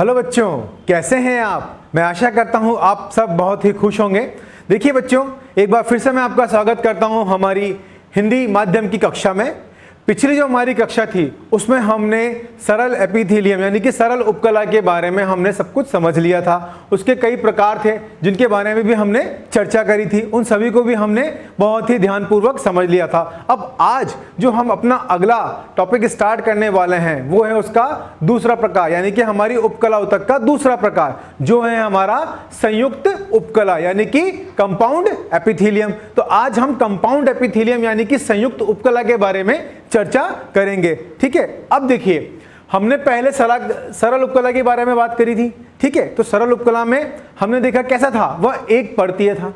Hello बच्चों, कैसे हैं आप। मैं आशा करता हूं आप सब बहुत ही खुश होंगे। देखिए बच्चों, एक बार फिर से मैं आपका स्वागत करता हूं हमारी हिंदी माध्यम की कक्षा में। पिछली जो हमारी कक्षा थी उसमें हमने सरल एपिथेलियम यानी कि सरल उपकला के बारे में हमने सब कुछ समझ लिया था। उसके कई प्रकार थे जिनके बारे में भी हमने चर्चा करी थी, उन सभी को भी हमने बहुत ही ध्यानपूर्वक समझ लिया था। अब आज जो हम अपना अगला टॉपिक स्टार्ट करने वाले हैं वो है उसका दूसरा प्रकार, यानी कि हमारी उपकला उतक का दूसरा प्रकार जो है हमारा संयुक्त उपकला यानी कि कंपाउंड एपिथेलियम। तो आज हम कंपाउंड एपिथेलियम यानी कि संयुक्त उपकला के बारे में चर्चा करेंगे। ठीक है, अब देखिए हमने पहले सरल उपकला के बारे में बात करी थी। ठीक है, तो सरल उपकला में हमने देखा कैसा था, वह एक परतीय था।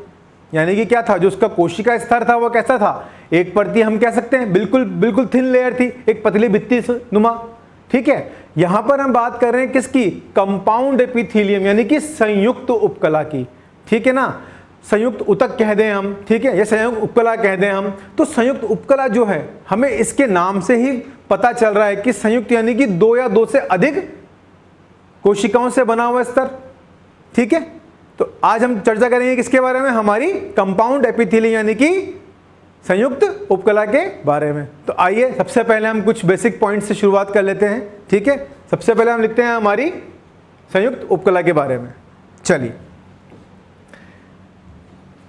यानी कि क्या था, जो उसका कोशिका स्तर था वो कैसा था, एक परतीय हम कह सकते हैं, बिल्कुल थिन लेयर थी, एक पतली भित्ति नुमा। ठीक है, यहां पर हम बात कर रहे हैं किसकी, कंपाउंड एपिथेलियम यानी कि संयुक्त उपकला की। ठीक है ना, संयुक्त उतक कह दें हम, ठीक है, या संयुक्त उपकला कह दें हम। तो संयुक्त उपकला जो है हमें इसके नाम से ही पता चल रहा है कि संयुक्त यानी कि दो या दो से अधिक कोशिकाओं से बना हुआ स्तर। ठीक है, तो आज हम चर्चा करेंगे किसके बारे में, हमारी कंपाउंड एपिथेलियम यानी कि संयुक्त उपकला के बारे में। तो आइए सबसे पहले हम कुछ बेसिक पॉइंट से शुरुआत कर लेते हैं। ठीक है, सबसे पहले हम लिखते हैं हमारी संयुक्त उपकला के बारे में। चलिए,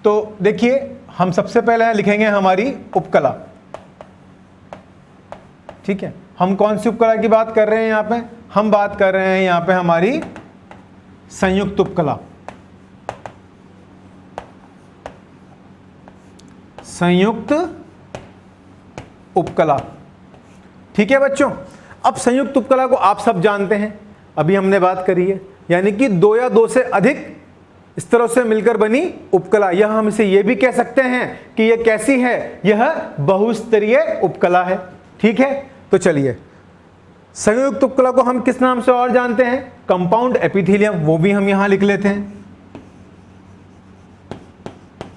तो देखिए हम सबसे पहले लिखेंगे हमारी उपकला। ठीक है, हम कौन सी उपकला की बात कर रहे हैं, यहां पे हम बात कर रहे हैं यहां पे हमारी संयुक्त उपकला। संयुक्त उपकला। ठीक है बच्चों, अब संयुक्त उपकला को आप सब जानते हैं, अभी हमने बात करी है, यानी कि दो या दो से अधिक स्तरों से मिलकर बनी उपकला। यह हम इसे यह भी कह सकते हैं कि यह कैसी है, यह बहुस्तरीय उपकला है। ठीक है, तो चलिए संयुक्त उपकला को हम किस नाम से और जानते हैं, कंपाउंड एपिथेलियम, वो भी हम यहां लिख लेते हैं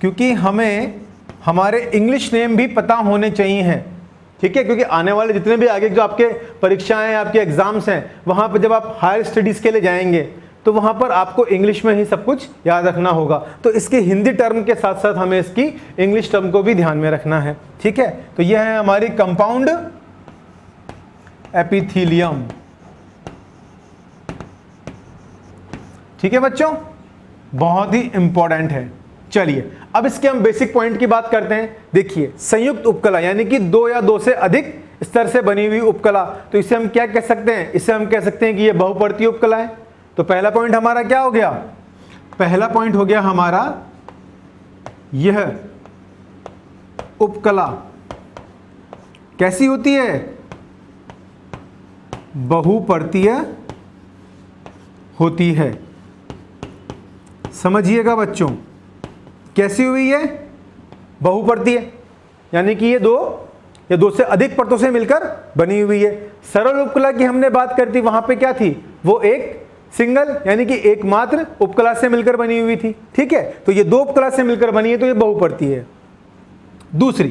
क्योंकि हमें हमारे इंग्लिश नेम भी पता होने चाहिए हैं। ठीक है, क्योंकि आने वाले जितने भी आगे जो आपके परीक्षाएं आपके एग्जाम्स हैं वहां पर जब आप हायर स्टडीज के लिए जाएंगे तो वहां पर आपको इंग्लिश में ही सब कुछ याद रखना होगा। तो इसके हिंदी टर्म के साथ साथ हमें इसकी इंग्लिश टर्म को भी ध्यान में रखना है। ठीक है, तो यह है हमारी कंपाउंड एपिथेलियम। ठीक है बच्चों, बहुत ही इंपॉर्टेंट है। चलिए अब इसके हम बेसिक पॉइंट की बात करते हैं। देखिए संयुक्त उपकला यानी कि दो या दो से अधिक स्तर से बनी हुई उपकला, तो इसे हम क्या कह सकते हैं, इसे हम कह सकते हैं कि यह बहुपर्तीय उपकला है। तो पहला पॉइंट हमारा क्या हो गया, पहला पॉइंट हो गया हमारा यह उपकला कैसी होती है, बहुपर्तीय होती है। समझिएगा बच्चों, कैसी हुई है, बहुपर्तीय यानी कि ये दो या दो से अधिक परतों से मिलकर बनी हुई है। सरल उपकला की हमने बात करती थी, वहां पे क्या थी, वो एक सिंगल यानी कि एकमात्र उपकला से मिलकर बनी हुई थी। ठीक है, तो ये दो उपकला से मिलकर बनी है तो ये बहुपर्तीय है। दूसरी,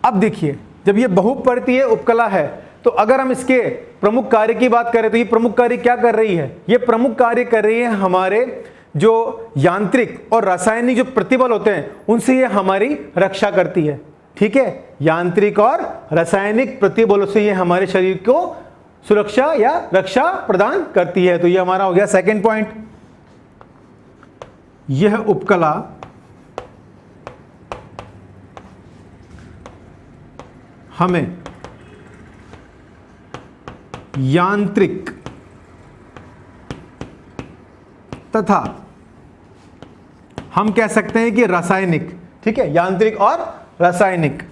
अब देखिए जब ये बहुपर्तीय उपकला है तो अगर हम इसके प्रमुख कार्य की बात करें तो ये प्रमुख कार्य क्या कर रही है, ये प्रमुख कार्य कर रही है हमारे जो यांत्रिक और रासायनिक जो प्रतिबल होते हैं उनसे ये हमारी रक्षा करती है। ठीक है, यांत्रिक और रासायनिक प्रतिबलों से ये हमारे शरीर को सुरक्षा या रक्षा प्रदान करती है। तो ये हमारा हो गया सेकंड पॉइंट। यह उपकला हमें यांत्रिक तथा हम कह सकते हैं कि रासायनिक, ठीक है, यांत्रिक और रासायनिक,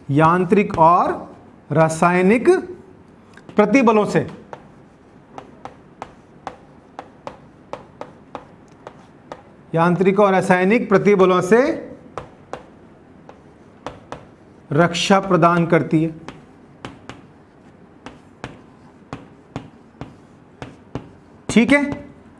यांत्रिक और रासायनिक प्रतिबलों से यांत्रिक और रासायनिक प्रतिबलों से रक्षा प्रदान करती है। ठीक है,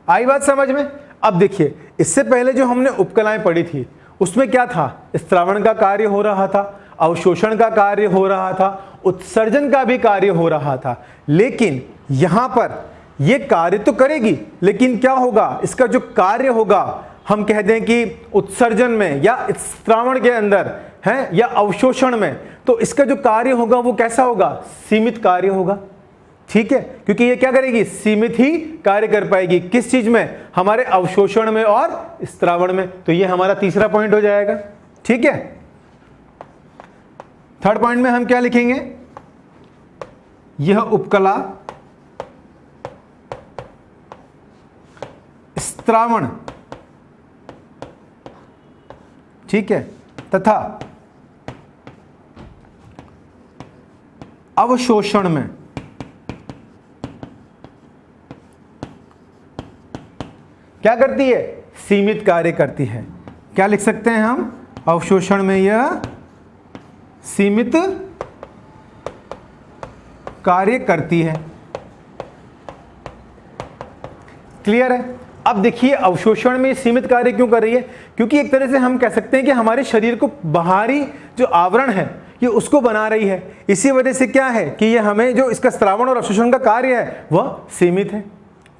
आई बात समझ में। अब देखिए इससे पहले जो हमने उपकलाएं पढ़ी थी उसमें क्या था, स्त्रावण का कार्य हो रहा था, अवशोषण का कार्य हो रहा था, उत्सर्जन का भी कार्य हो रहा था। लेकिन यहां पर ये कार्य तो करेगी, लेकिन क्या होगा, इसका जो कार्य होगा हम कह दें कि उत्सर्जन में या स्त्रावण के अंदर है या अवशोषण में, तो इसका जो कार्य होगा वो कैसा होगा, सीमित कार्य होगा। ठीक है, क्योंकि ये क्या करेगी, सीमित ही कार्य कर पाएगी। किस चीज में, हमारे अवशोषण में और स्त्रावण में। तो ये हमारा तीसरा पॉइंट हो जाएगा। ठीक है, थर्ड पॉइंट में हम क्या लिखेंगे, यह उपकला स्त्रावण, ठीक है, तथा अवशोषण में क्या करती है, सीमित कार्य करती है। क्या लिख सकते हैं हम, अवशोषण में यह सीमित कार्य करती है। क्लियर है। अब देखिए अवशोषण में सीमित कार्य क्यों कर रही है, क्योंकि एक तरह से हम कह सकते हैं कि हमारे शरीर को बाहरी जो आवरण है ये उसको बना रही है। इसी वजह से क्या है कि ये हमें जो इसका स्रावण और अवशोषण का कार्य है वह सीमित है।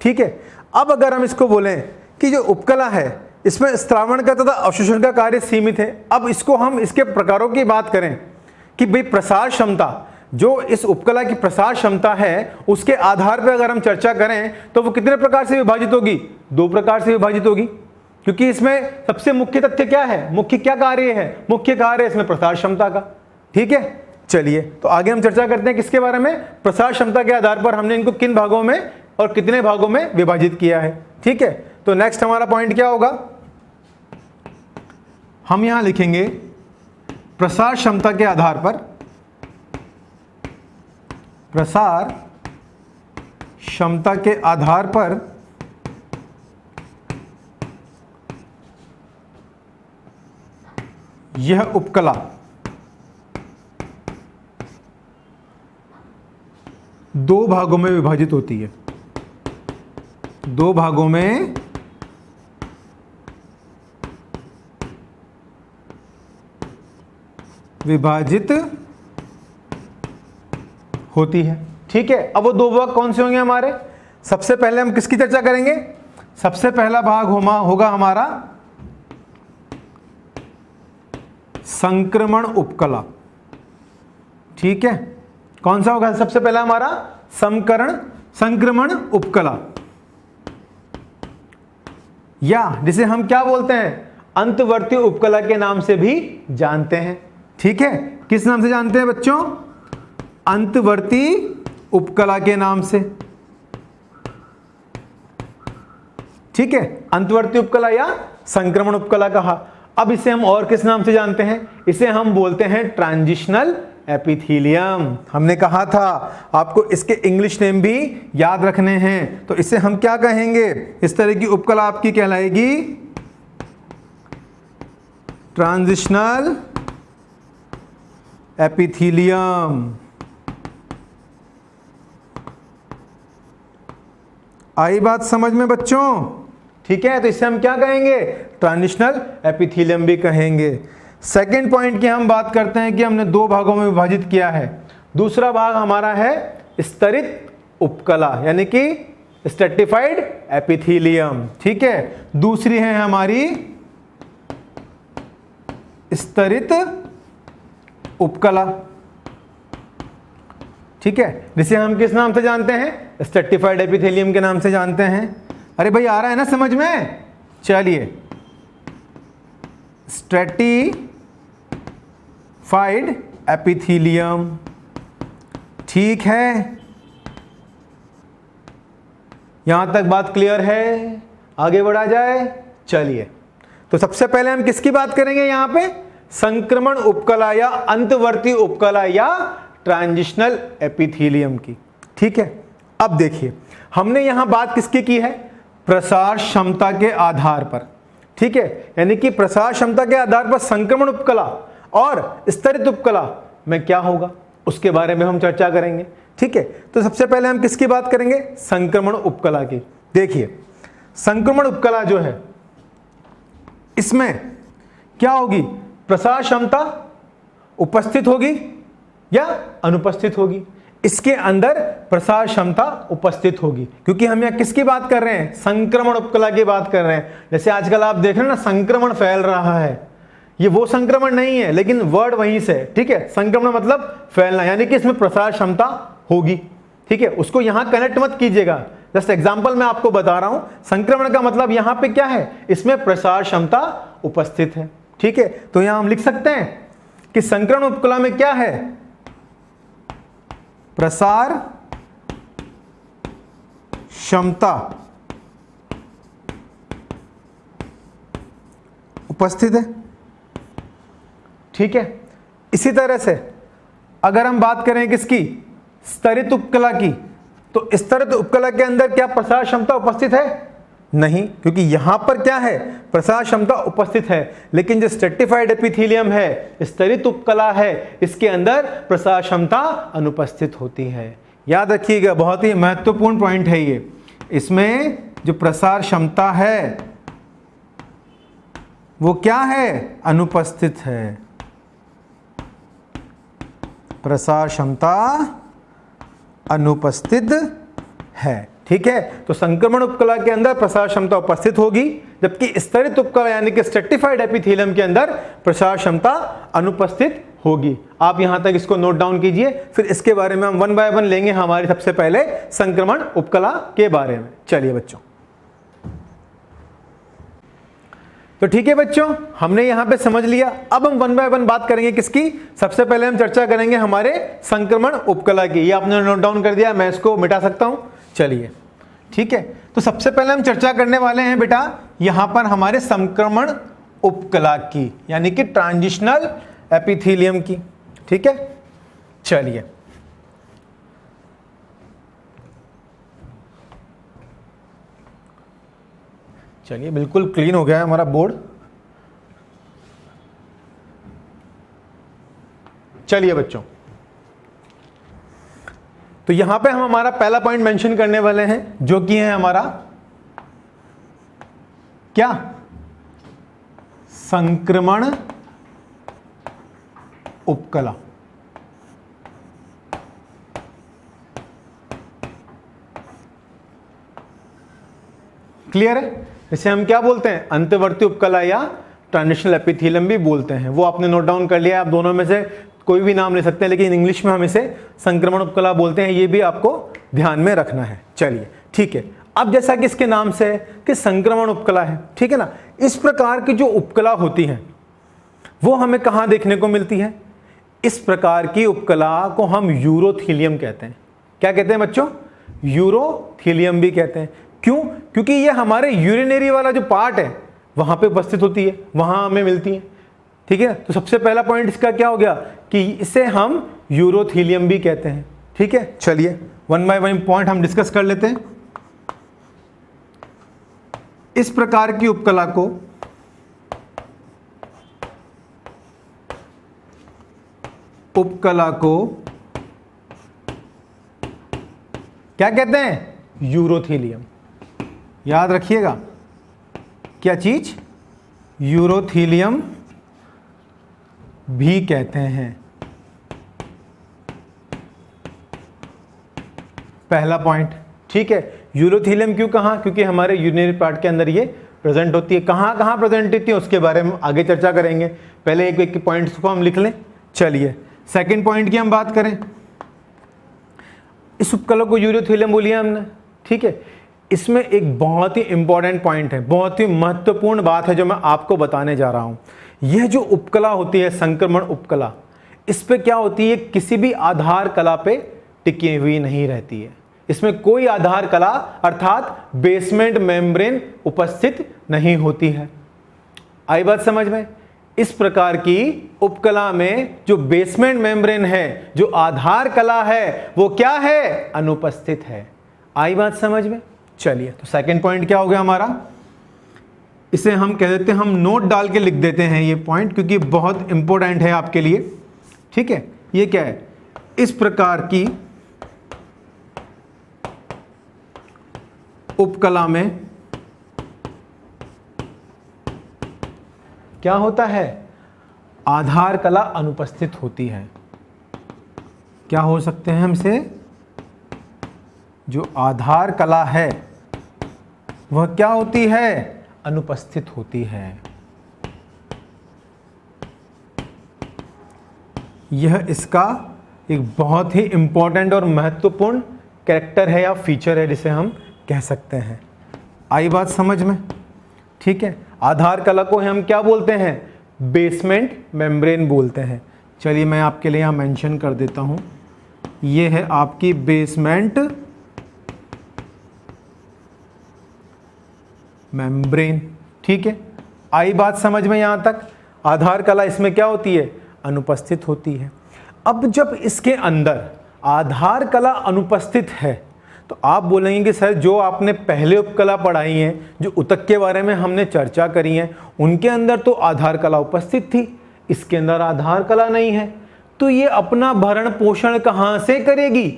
ठीक है, अब अगर हम इसको बोलें कि जो उपकला है इसमें स्रावण का तथा अवशोषण का कार्य सीमित है, अब इसको हम इसके प्रकारों की बात करें कि भाई प्रसार क्षमता, जो इस उपकला की प्रसार क्षमता है उसके आधार पर अगर हम चर्चा करें तो वो कितने प्रकार से विभाजित होगी, दो प्रकार से विभाजित होगी। क्योंकि इसमें सबसे मुख्य तथ्य क्या है, मुख्य क्या कार्य है, मुख्य कार्य है इसमें प्रसार क्षमता का। ठीक है, चलिए तो आगे हम चर्चा करते हैं किसके बारे में, प्रसार क्षमता के आधार पर हमने इनको किन भागों में और कितने भागों में विभाजित किया है। ठीक है, तो नेक्स्ट हमारा पॉइंट क्या होगा, हम यहां लिखेंगे प्रसार क्षमता के आधार पर, प्रसार क्षमता के आधार पर यह उपकला दो भागों में विभाजित होती है, दो भागों में विभाजित होती है। ठीक है, अब वो दो भाग कौन से होंगे हमारे, सबसे पहले हम किसकी चर्चा करेंगे, सबसे पहला भाग होगा हमारा संक्रमण उपकला। ठीक है, कौन सा होगा सबसे पहला हमारा, संक्रमण उपकला, या जिसे हम क्या बोलते हैं, अंतवर्ती उपकला के नाम से भी जानते हैं। ठीक है, किस नाम से जानते हैं बच्चों, अंतवर्ती उपकला के नाम से। ठीक है, अंतवर्ती उपकला या संक्रमण उपकला कहा। अब इसे हम और किस नाम से जानते हैं, इसे हम बोलते हैं ट्रांजिशनल एपिथेलियम। हमने कहा था आपको इसके इंग्लिश नेम भी याद रखने हैं, तो इसे हम क्या कहेंगे, इस तरह की उपकला आपकी कहलाएगी ट्रांजिशनल एपिथेलियम। आई बात समझ में बच्चों। ठीक है, तो इसे हम क्या कहेंगे, ट्रांजिशनल एपिथेलियम भी कहेंगे। सेकेंड पॉइंट की हम बात करते हैं कि हमने दो भागों में विभाजित किया है। दूसरा भाग हमारा है स्तरित उपकला, यानी कि स्ट्रेटिफाइड एपिथेलियम। ठीक है, दूसरी है हमारी स्तरित उपकला। ठीक है, जिसे हम किस नाम से जानते हैं, स्ट्रेटिफाइड एपिथेलियम के नाम से जानते हैं। अरे भाई आ रहा है ना समझ में, चलिए स्ट्रेटिफाइड एपिथेलियम। ठीक है, यहां तक बात क्लियर है, आगे बढ़ा जाए। चलिए, तो सबसे पहले हम किसकी बात करेंगे यहां पे, संक्रमण उपकला या अंतवर्ती उपकला या ट्रांजिशनल एपिथेलियम की। ठीक है, अब देखिए हमने यहां बात किसकी की है, प्रसार क्षमता के आधार पर। ठीक है, यानी कि प्रसार क्षमता के आधार पर संक्रमण उपकला और स्तरित उपकला में क्या होगा उसके बारे में हम चर्चा करेंगे। ठीक है, तो सबसे पहले हम किसकी बात करेंगे, संक्रमण उपकला की। देखिए संक्रमण उपकला जो है इसमें क्या होगी, प्रसार क्षमता उपस्थित होगी या अनुपस्थित होगी। इसके अंदर प्रसार क्षमता उपस्थित होगी। क्योंकि हम यहाँ किसकी बात कर रहे हैं, संक्रमण उपकला की बात कर रहे हैं। जैसे आजकल आप देख रहे हैं ना, संक्रमण फैल रहा है, ये वो संक्रमण नहीं है, लेकिन वर्ड वहीं से, ठीक है। संक्रमण मतलब फैलना, यानी कि इसमें प्रसार क्षमता होगी, ठीक है। उसको यहां कनेक्ट मत कीजिएगा, जस्ट एग्जांपल मैं आपको बता रहा हूं। संक्रमण का मतलब यहां पे क्या है, इसमें प्रसार क्षमता उपस्थित है, ठीक है। तो यहां हम लिख सकते हैं कि संक्रमण उपकला में क्या है, प्रसार क्षमता उपस्थित है, ठीक है। इसी तरह से अगर हम बात करें किसकी, स्तरित उपकला की, तो स्तरित उपकला के अंदर क्या प्रसार क्षमता उपस्थित है, नहीं, क्योंकि यहां पर क्या है, प्रसार क्षमता उपस्थित है। लेकिन जो स्ट्रेटिफाइड एपिथेलियम है, स्तरित उपकला है, इसके अंदर प्रसार क्षमता अनुपस्थित होती है। याद रखिएगा, बहुत ही महत्वपूर्ण पॉइंट है ये। इसमें जो प्रसार क्षमता है वो क्या है, अनुपस्थित है। प्रसार क्षमता अनुपस्थित है, ठीक है। तो संक्रमण उपकला के अंदर प्रसार क्षमता उपस्थित होगी, जबकि स्तरित उपकला यानी कि स्ट्रेटिफाइड एपिथेलियम के अंदर प्रसार क्षमता अनुपस्थित होगी। आप यहां तक इसको नोट डाउन कीजिए, फिर इसके बारे में हम वन बाय वन लेंगे हमारे सबसे पहले संक्रमण उपकला के बारे में। चलिए बच्चों, तो ठीक है बच्चों, हमने यहां पे समझ लिया। अब हम वन बाय वन बात करेंगे किसकी, सबसे पहले हम चर्चा करेंगे हमारे संक्रमण उपकला की। ये आपने नोट डाउन कर दिया, मैं इसको मिटा सकता हूं। चलिए ठीक है, तो सबसे पहले हम चर्चा करने वाले हैं बेटा यहां पर हमारे संक्रमण उपकला की, यानी कि ट्रांजिशनल एपिथेलियम की, ठीक है। चलिए चलिए बिल्कुल क्लीन हो गया है हमारा बोर्ड। चलिए बच्चों, तो यहां पे हम हमारा पहला पॉइंट मेंशन करने वाले हैं, जो कि है हमारा क्या, संक्रमण उपकला। क्लियर है। इसे हम क्या बोलते हैं, अंतर्वर्ती उपकला या ट्रांजिशनल एपिथेलियम भी बोलते हैं। वो आपने नोट डाउन कर लिया। आप दोनों में से कोई भी नाम ले सकते हैं, लेकिन इंग्लिश में हम इसे संक्रमण उपकला बोलते हैं, ये भी आपको ध्यान में रखना है। चलिए ठीक है, अब जैसा कि इसके नाम से है कि संक्रमण उपकला है, ठीक है ना। इस प्रकार की जो उपकला होती है वो हमें कहां देखने को मिलती है, इस प्रकार की उपकला को हम यूरोथेलियम कहते हैं। क्या कहते हैं बच्चों, यूरोथेलियम भी कहते हैं। क्यों, क्योंकि ये हमारे यूरिनरी वाला जो पार्ट है वहां पे उपस्थित होती है, वहां हमें मिलती है, ठीक है। तो सबसे पहला पॉइंट इसका क्या हो गया कि इसे हम यूरोथेलियम भी कहते हैं, ठीक है। चलिए वन बाय वन पॉइंट हम डिस्कस कर लेते हैं। इस प्रकार की उपकला को क्या कहते हैं, यूरोथेलियम। याद रखिएगा, क्या चीज, यूरोथेलियम भी कहते हैं। पहला पॉइंट, ठीक है। यूरोथेलियम क्यों कहा, क्योंकि हमारे यूरिनरी पार्ट के अंदर ये प्रेजेंट होती है। कहां कहां प्रेजेंट होती है उसके बारे में आगे चर्चा करेंगे, पहले एक एक पॉइंट्स को हम लिख लें। चलिए सेकंड पॉइंट की हम बात करें। इस उपकला को यूरोथेलियम बोलिए हमने, ठीक है। इसमें एक बहुत ही इंपॉर्टेंट पॉइंट है, बहुत ही महत्वपूर्ण बात है जो मैं आपको बताने जा रहा हूं। यह जो उपकला होती है संक्रमण उपकला, इस पे क्या होती है, किसी भी आधार कला पे टिकी हुई नहीं रहती है। इसमें कोई आधार कला अर्थात बेसमेंट मेम्ब्रेन उपस्थित नहीं होती है। आई बात समझ में। इस प्रकार की उपकला में जो बेसमेंट मेम्ब्रेन है, जो आधार कला है, वो क्या है, अनुपस्थित है। आई बात समझ में। चलिए, तो सेकंड पॉइंट क्या हो गया हमारा, इसे हम कह देते हैं, हम नोट डाल के लिख देते हैं ये पॉइंट, क्योंकि बहुत इंपॉर्टेंट है आपके लिए, ठीक है। ये क्या है, इस प्रकार की उपकला में क्या होता है, आधार कला अनुपस्थित होती है। क्या हो सकते हैं हमसे, जो आधार कला है वह क्या होती है, अनुपस्थित होती है। यह इसका एक बहुत ही इंपॉर्टेंट और महत्वपूर्ण कैरेक्टर है या फीचर है जिसे हम कह सकते हैं। आई बात समझ में? ठीक है, आधार कला को हम क्या बोलते हैं, बेसमेंट मेम्ब्रेन बोलते हैं। चलिए मैं आपके लिए यहाँ मेंशन कर देता हूँ, ये है आपकी बेसमेंट मेम्ब्रेन। ठीक है, आई बात समझ में यहाँ तक? आधार कला इसमें क्या होती है, अनुपस्थित होती है। अब जब इसके अंदर आधार कला अनुपस्थित है तो आप बोलेंगे कि सर जो आपने पहले उपकला पढ़ाई हैं, जो ऊतक के बारे में हमने चर्चा करी है, उनके अंदर तो आधार कला उपस्थित थी, इसके अंदर आधार कला नहीं है, तो ये अपना भरण पोषण कहाँ से करेगी?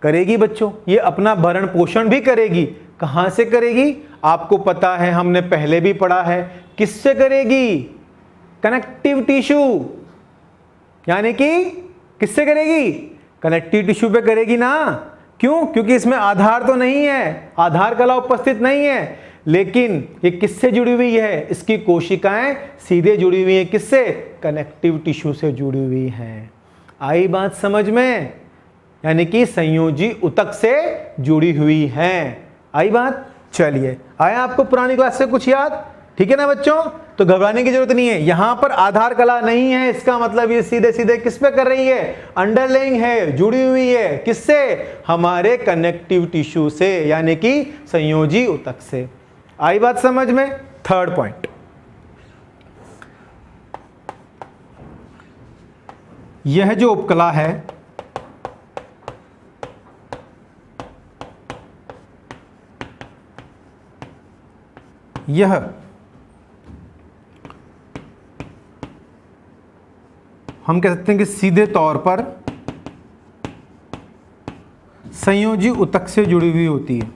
करेगी बच्चों, ये अपना भरण पोषण भी करेगी। कहाँ से करेगी? आपको पता है, हमने पहले भी पढ़ा है, किससे करेगी? कनेक्टिव टिश्यू, यानी कि किससे करेगी? कनेक्टिव टिश्यू पे करेगी ना। क्यों? क्योंकि इसमें आधार तो नहीं है, आधार कला उपस्थित नहीं है, लेकिन ये किससे जुड़ी हुई है? इसकी कोशिकाएं सीधे जुड़ी हुई हैं, किससे? कनेक्टिव टिश्यू से जुड़ी हुई हैं। आई बात समझ में? यानी कि संयोजी ऊतक से जुड़ी हुई हैं। आई बात? चलिए, आया आपको पुरानी क्लास से कुछ याद? ठीक है ना बच्चों, तो घबराने की जरूरत नहीं है। यहां पर आधार कला नहीं है, इसका मतलब ये सीधे सीधे किस पे कर रही है? अंडरलेइंग है, जुड़ी हुई है, किससे? हमारे कनेक्टिव टिश्यू से, यानी कि संयोजी ऊतक से। आई बात समझ में? थर्ड पॉइंट, यह जो उपकला है यह हम कह सकते हैं कि सीधे तौर पर संयोजी ऊतक से जुड़ी हुई होती है।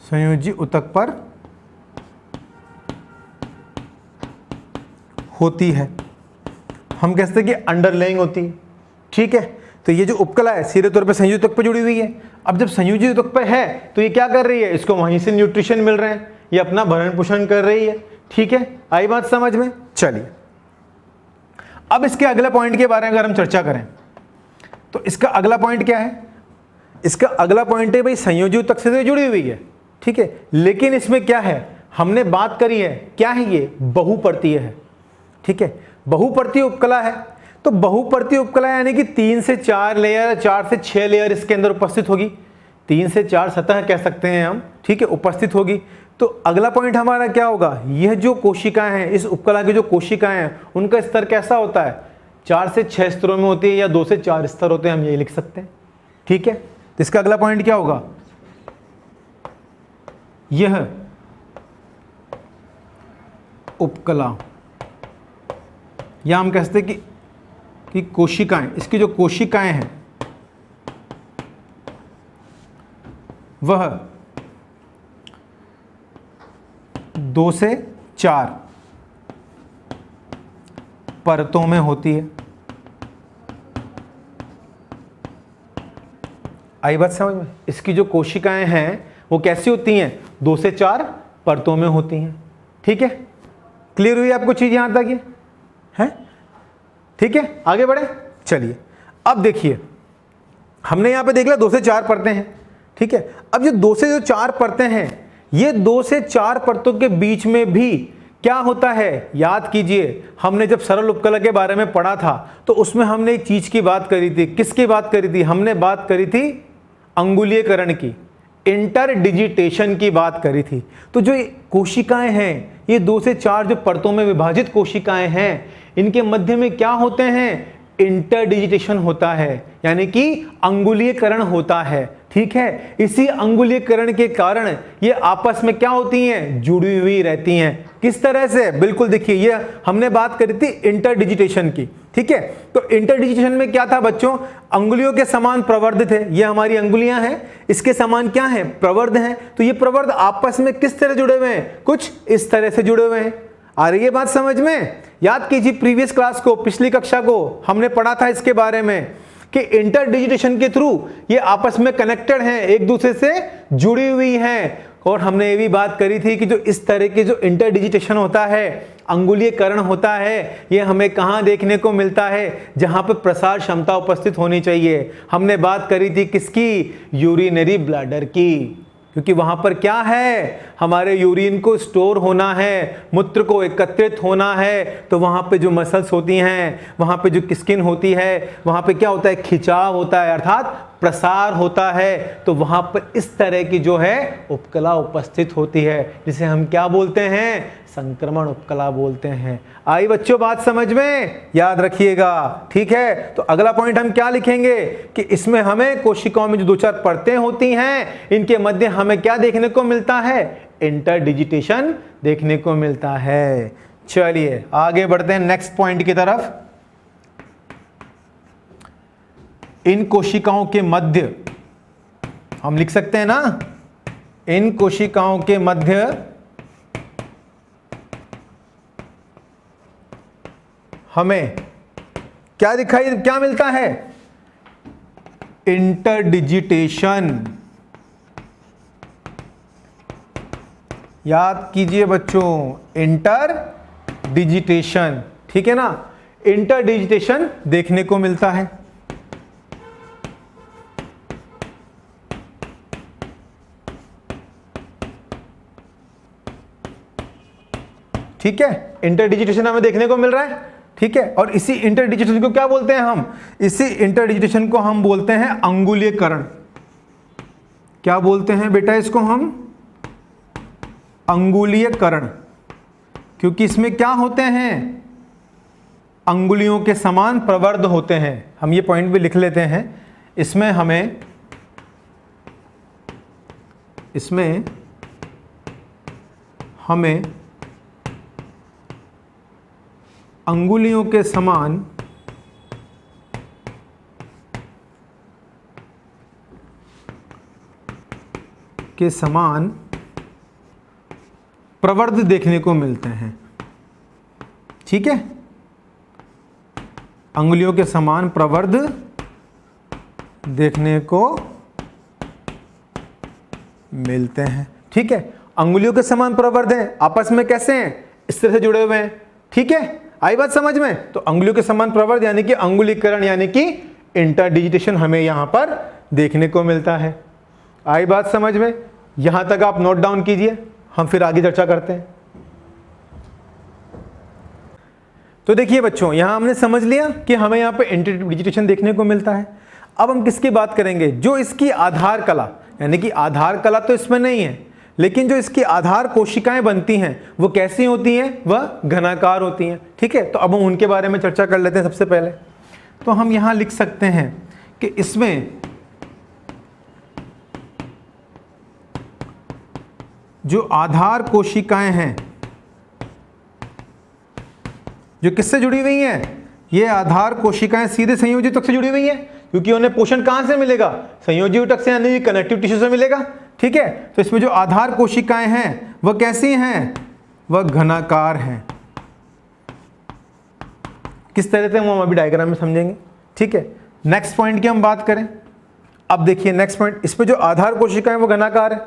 संयोजी ऊतक पर होती है, हम कह सकते हैं कि अंडरलेइंग होती है। ठीक है, तो ये जो उपकला है सीधे तौर पर संयोजी ऊतक पर जुड़ी हुई है। अब जब संयोजी ऊतक पर है तो ये क्या कर रही है? इसको वहीं से न्यूट्रिशन मिल रहे हैं, ये अपना भरण पोषण कर रही है। ठीक है, आई बात समझ में? चलिए, अब इसके अगले पॉइंट के बारे में अगर हम चर्चा करें तो इसका अगला पॉइंट क्या है? इसका अगला पॉइंट है भाई संयोजी ऊतक से जुड़ी हुई है। ठीक है, लेकिन इसमें क्या है, हमने बात करी है, क्या है ये? बहुपर्तीय है। ठीक है, बहुपर्तीय उपकला है, तो बहुपर्तीय उपकला यानी कि 3 से 4 लेयर, 4 से 6 लेयर इसके अंदर उपस्थित होगी। 3 से 4 सतह कह सकते हैं हम, ठीक है, उपस्थित होगी। तो अगला पॉइंट हमारा क्या होगा? यह जो कोशिकाएं हैं, इस उपकला की जो कोशिकाएं हैं, उनका स्तर कैसा होता है? 4 से 6 स्तरों में होती है या 2 से 4 स्तर होते हैं, हम ये लिख सकते हैं। ठीक है, तो इसका अगला पॉइंट क्या होगा? यह उपकला, या हम कहते हैं कि कोशिकाएं, इसकी जो कोशिकाएं हैं वह 2 से 4 परतों में होती है। आई बात समझ में? इसकी जो कोशिकाएं हैं वो कैसी होती हैं? 2 से 4 परतों में होती हैं। ठीक है, क्लियर हुई आपको चीज यहां तक? ये है ठीक है, आगे बढ़े। चलिए, अब देखिए, हमने यहां पे देख लिया 2 से 4 परतें हैं। ठीक है, अब जो 2 से 4 परतें हैं, ये 2 से 4 परतों के बीच में भी क्या होता है? याद कीजिए, हमने जब सरल उपकला के बारे में पढ़ा था तो उसमें हमने एक चीज की बात करी थी। किसकी बात करी थी? हमने बात करी थी अंगुलीयकरण की, इंटरडिजिटेशन की बात करी थी। तो जो कोशिकाएं हैं, ये 2 से 4 जो परतों में विभाजित कोशिकाएं हैं, इनके मध्य में क्या होते हैं? इंटरडिजिटेशन होता है, यानी कि अंगुलीयकरण होता है। ठीक है, इसी अंगुलीयकरण के कारण ये आपस में क्या होती हैं? जुड़ी हुई रहती हैं। किस तरह से? बिल्कुल देखिए, ये हमने बात करी थी इंटरडिजिटेशन की। ठीक है, तो इंटरडिजिटेशन में क्या था बच्चों? अंगुलियों के समान प्रवर्ध थे। ये हमारी अंगुलियां हैं, इसके समान क्या है? प्रवर्ध हैं। तो ये प्रवर्ध आपस में किस तरह जुड़े हुए हैं? कुछ इस तरह से जुड़े हुए हैं। आ रही है बात समझ में? याद कीजिए प्रीवियस क्लास को, पिछली कक्षा को हमने पढ़ा था इसके बारे में कि इंटरडिजिटेशन के थ्रू ये आपस में कनेक्टेड हैं, एक दूसरे से जुड़ी हुई हैं। और हमने ये भी बात करी थी कि जो इस तरह के जो इंटरडिजिटेशन होता है, अंगुलीकरण होता है, ये हमें कहाँ देखने को मिलता है, जहां पर प्रसार क्षमता उपस्थित होनी चाहिए। हमने बात करी थी किसकी, यूरिनरी ब्लैडर की, क्योंकि वहां पर क्या है, हमारे यूरिन को स्टोर होना है, मूत्र को एकत्रित होना है, तो वहां पे जो मसल्स होती हैं, वहां पे जो स्किन होती है, वहां पे क्या होता है, खिंचाव होता है, अर्थात प्रसार होता है। तो वहां पर इस तरह की जो है उपकला उपस्थित होती है, जिसे हम क्या बोलते हैं, संक्रमण उपकला बोलते हैं। आई बच्चों बात समझ में, याद रखिएगा, ठीक है। तो अगला पॉइंट हम क्या लिखेंगे कि इसमें हमें कोशिकाओं में जो दो चार परतें होती हैं, इनके मध्य हमें क्या देखने को मिलता है, इंटरडिजिटेशन देखने को मिलता है। चलिए आगे बढ़ते हैं नेक्स्ट पॉइंट की तरफ। इन कोशिकाओं के मध्य हम लिख सकते हैं ना, इन कोशिकाओं के मध्य हमें क्या मिलता है, इंटरडिजिटेशन। याद कीजिए बच्चों, इंटरडिजिटेशन, ठीक है ना, इंटरडिजिटेशन देखने को मिलता है। ठीक है, इंटरडिजिटेशन हमें देखने को मिल रहा है, ठीक है। और इसी इंटरडिजिटेशन को क्या बोलते हैं हम, इसी इंटरडिजिटेशन को हम बोलते हैं अंगुलीकरण। क्या बोलते हैं बेटा इसको हम, अंगुलीकरण, क्योंकि इसमें क्या होते हैं, अंगुलियों के समान प्रवर्ध होते हैं। हम ये पॉइंट भी लिख लेते हैं, इसमें हमें अंगुलियों के समान प्रवर्ध देखने को मिलते हैं, ठीक है, अंगुलियों के समान प्रवर्ध देखने को मिलते हैं, ठीक है। अंगुलियों के समान प्रवर्ध हैं, आपस में कैसे हैं, इस तरह से जुड़े हुए हैं, ठीक है। आई बात समझ में, तो अंगुलियों के समान प्रवर्ध यानी कि अंगुलीकरण यानी कि इंटरडिजिटेशन हमें यहां पर देखने को मिलता है। आई बात समझ में, यहां तक आप नोट डाउन कीजिए, हम फिर आगे चर्चा करते हैं। तो देखिए बच्चों, यहां हमने समझ लिया कि हमें यहां पे इंटरडिजिटेशन देखने को मिलता है। अब हम किसकी बात करेंगे, जो इसकी आधार कला, यानी कि आधार कला तो इसमें नहीं है, लेकिन जो इसकी आधार कोशिकाएं बनती हैं वो कैसी होती हैं, वह घनाकार होती हैं, ठीक है। तो अब हम उनके बारे में चर्चा कर लेते हैं। सबसे पहले तो हम यहां लिख सकते हैं कि इसमें जो आधार कोशिकाएं हैं, जो किससे जुड़ी हुई हैं, ये आधार कोशिकाएं सीधे संयोजी ऊतक से जुड़ी हुई हैं, क्योंकि उन्हें पोषण कहां से मिलेगा, संयोजी ऊतक से, यानी कनेक्टिव टिश्यू से मिलेगा, ठीक है। तो इसमें जो आधार कोशिकाएं हैं वह कैसी हैं, वह घनाकार हैं। किस तरह से हम अभी डायग्राम में समझेंगे, ठीक है। नेक्स्ट पॉइंट की हम बात करें, अब देखिए नेक्स्ट पॉइंट, इसमें जो आधार कोशिकाएं वो घनाकार है,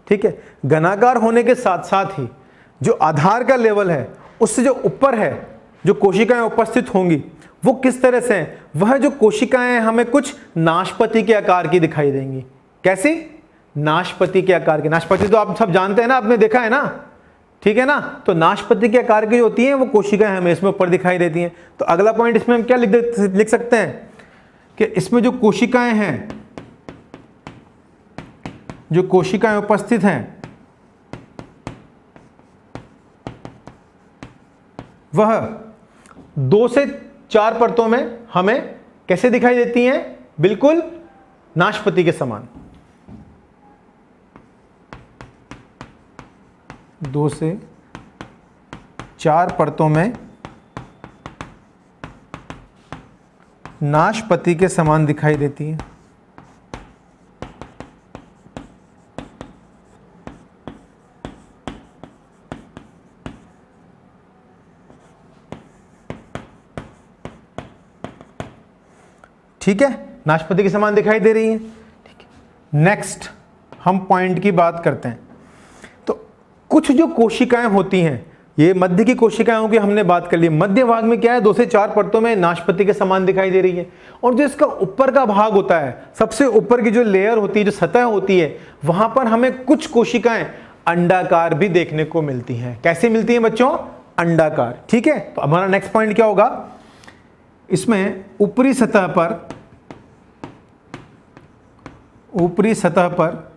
ठीक है। घनाकार होने के साथ साथ ही जो आधार का लेवल है उससे जो ऊपर है जो कोशिकाएं उपस्थित होंगी वो किस तरह से हैं, वह जो कोशिकाएं हमें कुछ नाशपति के आकार की दिखाई देंगी। कैसी, नाशपति के आकार की। नाशपति तो आप सब जानते हैं ना, आपने देखा है ना, ठीक है ना। तो नाशपति के आकार की जो होती हैं वो कोशिकाएं हमें इसमें ऊपर दिखाई देती हैं। तो अगला पॉइंट इसमें हम क्या लिख सकते हैं कि इसमें जो कोशिकाएं हैं, जो कोशिकाएं उपस्थित हैं, वह 2 से 4 परतों में हमें कैसे दिखाई देती हैं, बिल्कुल नाशपति के समान। 2 से 4 परतों में नाशपति के समान दिखाई देती है। ठीक है, नाशपाती के समान दिखाई दे रही है। ठीक है, नेक्स्ट हम पॉइंट की बात करते हैं। तो कुछ जो कोशिकाएं होती हैं, ये मध्य की कोशिकाओं की हमने बात कर ली। मध्य भाग में क्या है, 2 से 4 परतों में नाशपाती के समान दिखाई दे रही है। और जो इसका ऊपर का भाग होता है, सबसे ऊपर की जो लेयर होती है, जो सतह होती है, वहां पर हमें कुछ कोशिकाएं अंडाकार भी देखने को मिलती हैं। कैसे मिलती हैं बच्चों? अंडाकार। ठीक है, तो हमारा नेक्स्ट पॉइंट क्या होगा, इसमें ऊपरी सतह पर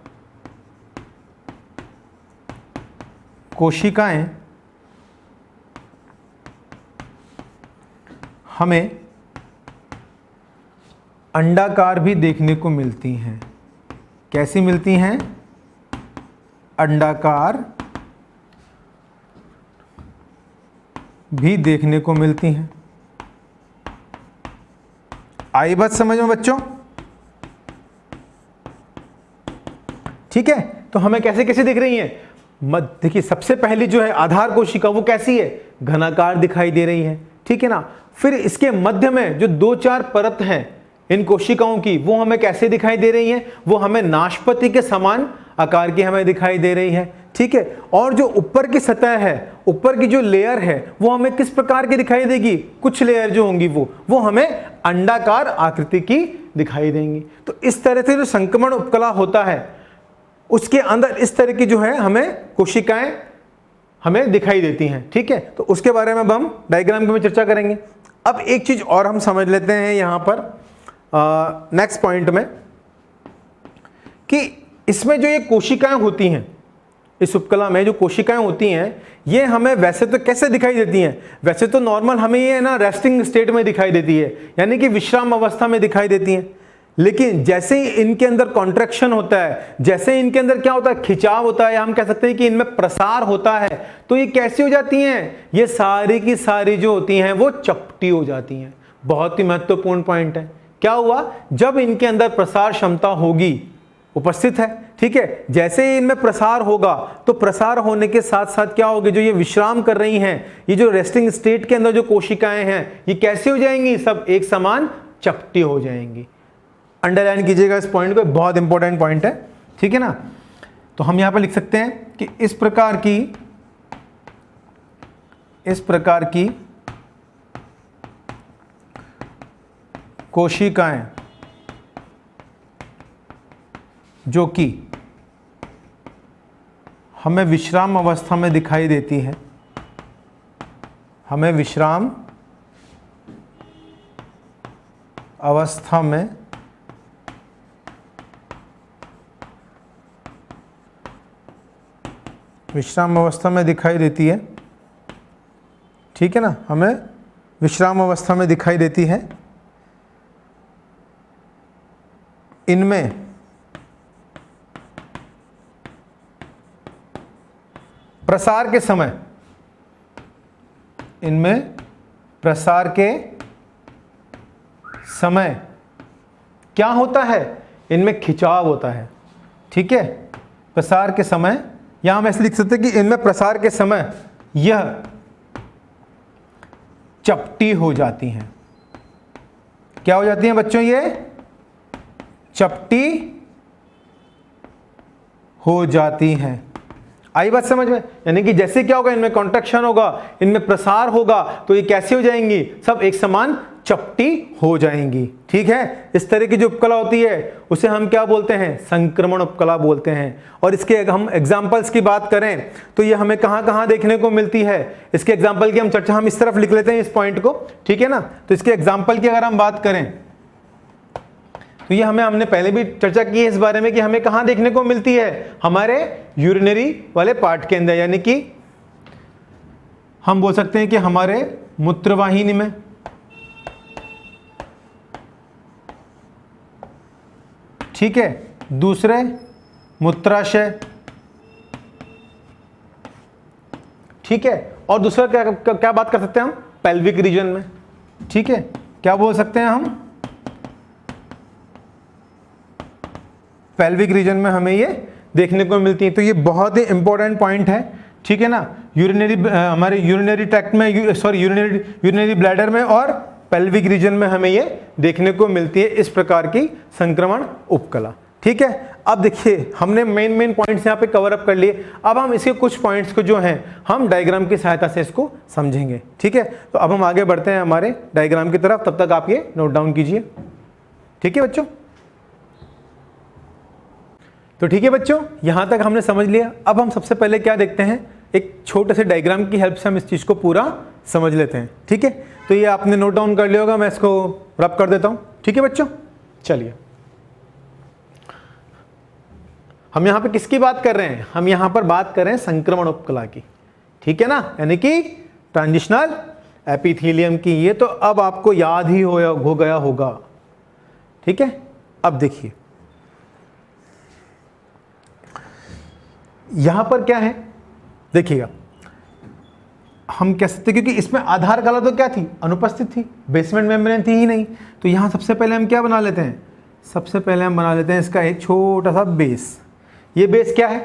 कोशिकाएं हमें अंडाकार भी देखने को मिलती हैं। कैसी मिलती हैं? अंडाकार भी देखने को मिलती हैं। आई बात समझ में बच्चों? ठीक है, तो हमें कैसे कैसे दिख रही हैं? देखिए, सबसे पहली जो है आधार कोशिका, वो कैसी है? घनाकार दिखाई दे रही है। ठीक है ना। फिर इसके मध्य में जो 2-4 परत हैं इन कोशिकाओं की, वो हमें कैसे दिखाई दे रही हैं? वो हमें नाशपाती के समान आकार की हमें दिखाई दे रही है। ठीक है, और जो ऊपर की सतह है, ऊपर की जो लेयर है, वो हमें किस प्रकार की दिखाई देगी? कुछ लेयर जो होंगी वो हमें अंडाकार आकृति की दिखाई देंगी। तो इस तरह से जो संक्रमण उपकला होता है, उसके अंदर इस तरह की जो है हमें कोशिकाएं हमें दिखाई देती हैं। ठीक है, तो उसके बारे में अब हम डायग्राम में चर्चा करेंगे। अब एक चीज और हम समझ लेते हैं यहां पर नेक्स्ट पॉइंट में, कि इसमें जो ये कोशिकाएं होती हैं, इस उपकला में जो कोशिकाएं होती हैं, ये हमें वैसे तो कैसे दिखाई देती हैं? वैसे तो नॉर्मल हमें ये ना रेस्टिंग स्टेट में दिखाई देती है, यानी कि विश्राम अवस्था में दिखाई देती हैं। लेकिन जैसे ही इनके अंदर कॉन्ट्रैक्शन होता है, जैसे ही इनके अंदर क्या होता है, खिंचाव होता है, या हम कह सकते हैं कि इनमें प्रसार होता है, तो ये कैसी हो जाती हैं? ये सारी की सारी जो होती हैं वो चपटी हो जाती हैं। बहुत ही महत्वपूर्ण पॉइंट है। क्या हुआ? जब इनके अंदर प्रसार क्षमता होगी, उपस्थित है, ठीक है, जैसे ही इनमें प्रसार होगा, तो प्रसार होने के साथ साथ क्या होगी, जो ये विश्राम कर रही हैं, ये जो रेस्टिंग स्टेट के अंदर जो कोशिकाएं हैं, ये कैसे हो जाएंगी? सब एक समान चपटी हो जाएंगी। अंडरलाइन कीजिएगा इस पॉइंट को, बहुत इंपॉर्टेंट पॉइंट है। ठीक है ना। तो हम यहां पर लिख सकते हैं कि इस प्रकार की कोशिकाएं जो कि हमें विश्राम अवस्था में दिखाई देती है, हमें विश्राम अवस्था में दिखाई देती है। ठीक है ना, हमें विश्राम अवस्था में दिखाई देती है। इनमें प्रसार के समय क्या होता है? इनमें खिंचाव होता है। ठीक है, प्रसार के समय, यहां हम ऐसे लिख सकते हैं कि इनमें प्रसार के समय यह चपटी हो जाती हैं। क्या हो जाती हैं बच्चों? ये चपटी हो जाती हैं। आई बात समझ में? यानी कि जैसे क्या होगा, इनमें कॉन्ट्रैक्शन होगा, इनमें प्रसार होगा, तो ये कैसे हो जाएंगी? सब एक समान चपटी हो जाएंगी। ठीक है, इस तरह की जो उपकला होती है उसे हम क्या बोलते हैं? संक्रमण उपकला बोलते हैं। और इसके हम एग्जाम्पल्स की बात करें तो ये हमें कहां कहां देखने को मिलती है, इसके एग्जाम्पल की हम चर्चा हम इस तरफ लिख लेते हैं, इस पॉइंट को। ठीक है ना। तो इसके एग्जाम्पल की अगर हम बात करें तो ये हमने पहले भी चर्चा की है इस बारे में कि हमें कहां देखने को मिलती है? हमारे यूरिनरी वाले पार्ट के अंदर, यानी कि हम बोल सकते हैं कि हमारे मूत्रवाहिनी में। ठीक है, दूसरे मूत्राशय। ठीक है, और दूसरा क्या बात कर सकते हैं हम? पेल्विक रीजन में। ठीक है, क्या बोल सकते हैं हम? पेल्विक रीजन में हमें ये देखने को मिलती है। तो ये बहुत ही इंपॉर्टेंट पॉइंट है। ठीक है ना। हमारे यूरिनरी ट्रैक्ट में, यूरिनरी ब्लैडर में और पेल्विक रीजन में हमें ये देखने को मिलती है, इस प्रकार की संक्रमण उपकला। ठीक है, अब देखिए हमने मेन पॉइंट्स यहाँ पे कवर अप कर लिए। अब हम इसके कुछ पॉइंट्स को जो हैं हम डायग्राम की सहायता से इसको समझेंगे। ठीक है, तो अब हम आगे बढ़ते हैं हमारे डायग्राम की तरफ, तब तक आप ये नोट डाउन कीजिए। ठीक है बच्चों, तो ठीक है बच्चों, यहां तक हमने समझ लिया। अब हम सबसे पहले क्या देखते हैं, एक छोटे से डायग्राम की हेल्प से हम इस चीज को पूरा समझ लेते हैं। ठीक है, तो ये आपने नोट डाउन कर लिया होगा, मैं इसको रब कर देता हूं। ठीक है बच्चों, चलिए हम यहां पे किसकी बात कर रहे हैं, हम यहां पर बात कर रहे हैं संक्रमण उपकला की। ठीक है ना, यानी कि ट्रांजिशनल एपिथेलियम की। ये तो अब आपको याद ही हो गया होगा। ठीक है, अब देखिए यहां पर क्या है, देखिएगा हम कह सकते क्योंकि इसमें आधार कला तो क्या थी, अनुपस्थित थी, बेसमेंट मेम्ब्रेन थी ही नहीं। तो यहां सबसे पहले हम क्या बना लेते हैं, सबसे पहले हम बना लेते हैं इसका एक छोटा सा बेस। ये बेस क्या है,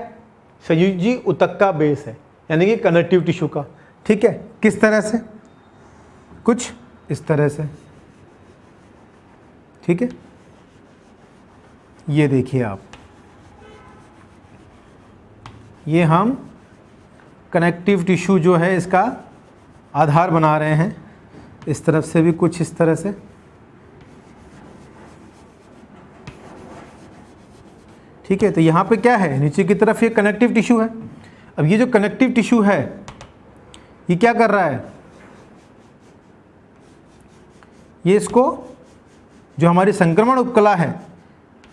संयोजी ऊतक का बेस है, यानी कि कनेक्टिव टिश्यू का। ठीक है, किस तरह से, कुछ इस तरह से। ठीक है, ये देखिए आप, ये हम कनेक्टिव टिश्यू जो है इसका आधार बना रहे हैं। इस तरफ से भी कुछ इस तरह से। ठीक है, तो यहाँ पे क्या है, नीचे की तरफ ये कनेक्टिव टिश्यू है। अब ये जो कनेक्टिव टिश्यू है ये क्या कर रहा है, ये इसको जो हमारी संक्रमण उपकला है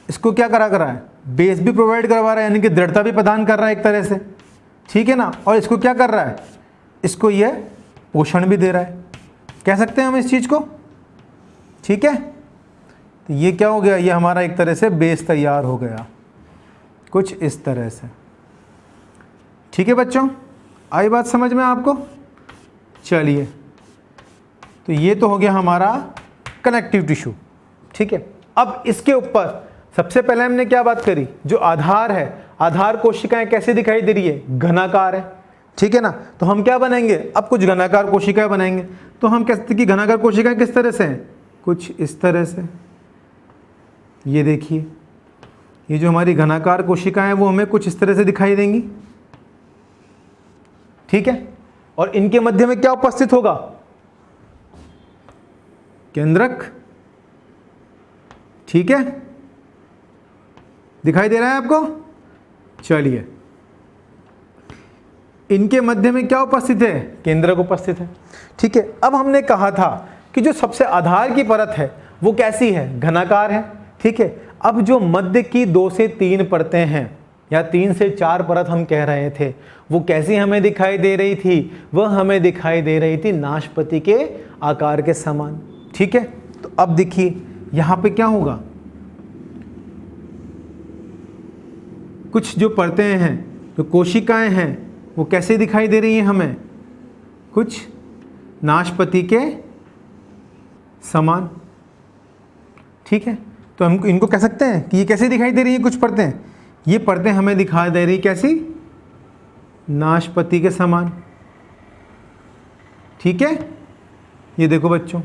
इसको क्या करा कर रहा है, बेस भी प्रोवाइड करवा रहा है, यानी कि दृढ़ता भी प्रदान कर रहा है एक तरह से। ठीक है ना, और इसको क्या कर रहा है, इसको ये पोषण भी दे रहा है, कह सकते हैं हम इस चीज़ को। ठीक है, तो ये क्या हो गया, ये हमारा एक तरह से बेस तैयार हो गया, कुछ इस तरह से। ठीक है बच्चों, आई बात समझ में आपको। चलिए, तो ये तो हो गया हमारा कनेक्टिव टिश्यू। ठीक है, अब इसके ऊपर सबसे पहले हमने क्या बात करी, जो आधार है, आधार कोशिकाएं कैसे दिखाई दे रही है, घनाकार है। ठीक है ना, तो हम क्या बनाएंगे, अब कुछ घनाकार कोशिकाएं बनाएंगे। तो हम कहते हैं कि घनाकार कोशिकाएं किस तरह से हैं, कुछ इस तरह से। ये देखिए, ये जो हमारी घनाकार कोशिकाएं हैं वो हमें कुछ इस तरह से दिखाई देंगी। ठीक है, और इनके मध्य में क्या उपस्थित होगा, केंद्रक। ठीक है, दिखाई दे रहा है आपको। चलिए, इनके मध्य में क्या उपस्थित है, केंद्रक उपस्थित है। ठीक है, अब हमने कहा था कि जो सबसे आधार की परत है वो कैसी है, घनाकार है। ठीक है, अब जो मध्य की 2 से 3 परतें हैं या 3 से 4 परत हम कह रहे थे, वो कैसी हमें दिखाई दे रही थी, वह हमें दिखाई दे रही थी नाशपाती के आकार के समान। ठीक है, तो अब देखिए यहां पे क्या होगा, कुछ जो परतें हैं, जो कोशिकाएं हैं, वो कैसे दिखाई दे रही हैं हमें, कुछ नाशपाती के समान। ठीक है, तो हम इनको कह सकते हैं कि ये कैसे दिखाई दे रही है, कुछ परतें, ये परतें हमें दिखाई दे रही कैसी, नाशपाती के समान। ठीक है, ये देखो बच्चों।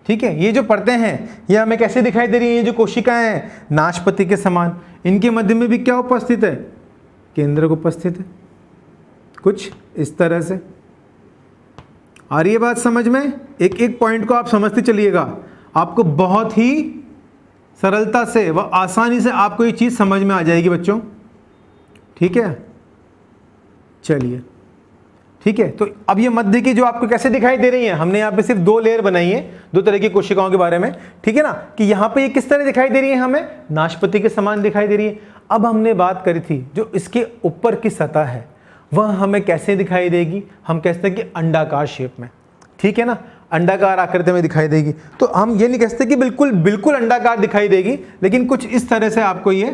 ठीक है, ये जो परतें हैं ये हमें कैसे दिखाई दे रही है, ये जो कोशिकाएं हैं नाशपाती के समान। इनके मध्य में भी क्या उपस्थित है, केंद्रक उपस्थित है, कुछ इस तरह से। आ रही है बात समझ में, एक एक पॉइंट को आप समझते चलिएगा, आपको बहुत ही सरलता से व आसानी से आपको ये चीज़ समझ में आ जाएगी बच्चों। ठीक है, चलिए। ठीक है, तो अब ये मध्य की जो आपको कैसे दिखाई दे रही है, हमने यहाँ पे सिर्फ 2 लेयर बनाई है, 2 तरह की कोशिकाओं के बारे में। ठीक है ना, कि यहाँ पे ये किस तरह दिखाई दे रही है, हमें नाशपाती के समान दिखाई दे रही है। अब हमने बात करी थी जो इसके ऊपर की सतह है वह हमें कैसे दिखाई देगी, हम कहते हैं कि अंडाकार शेप में। ठीक है ना, अंडाकार आकृति में दिखाई देगी। तो हम ये नहीं कहते कि बिल्कुल बिल्कुल अंडाकार दिखाई देगी, लेकिन कुछ इस तरह से आपको ये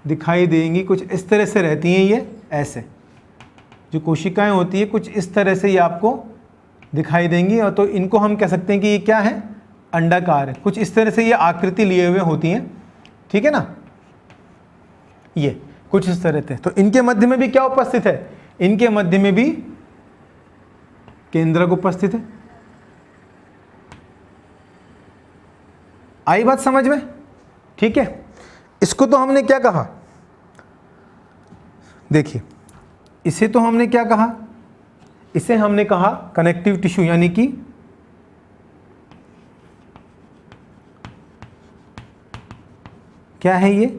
दिखाई देंगी, कुछ इस तरह से रहती हैं ये, ऐसे जो कोशिकाएं होती है कुछ इस तरह से ये आपको दिखाई देंगी। और तो इनको हम कह सकते हैं कि ये क्या है, अंडाकार है, कुछ इस तरह से ये आकृति लिए हुए होती हैं। ठीक है ना, ये कुछ इस तरह से। तो इनके मध्य में भी क्या उपस्थित है, इनके मध्य में भी केंद्रक उपस्थित है। आई बात समझ में? ठीक है, इसको तो हमने क्या कहा, देखिए इसे तो हमने क्या कहा, इसे हमने कहा कनेक्टिव टिश्यू, यानी कि क्या है ये,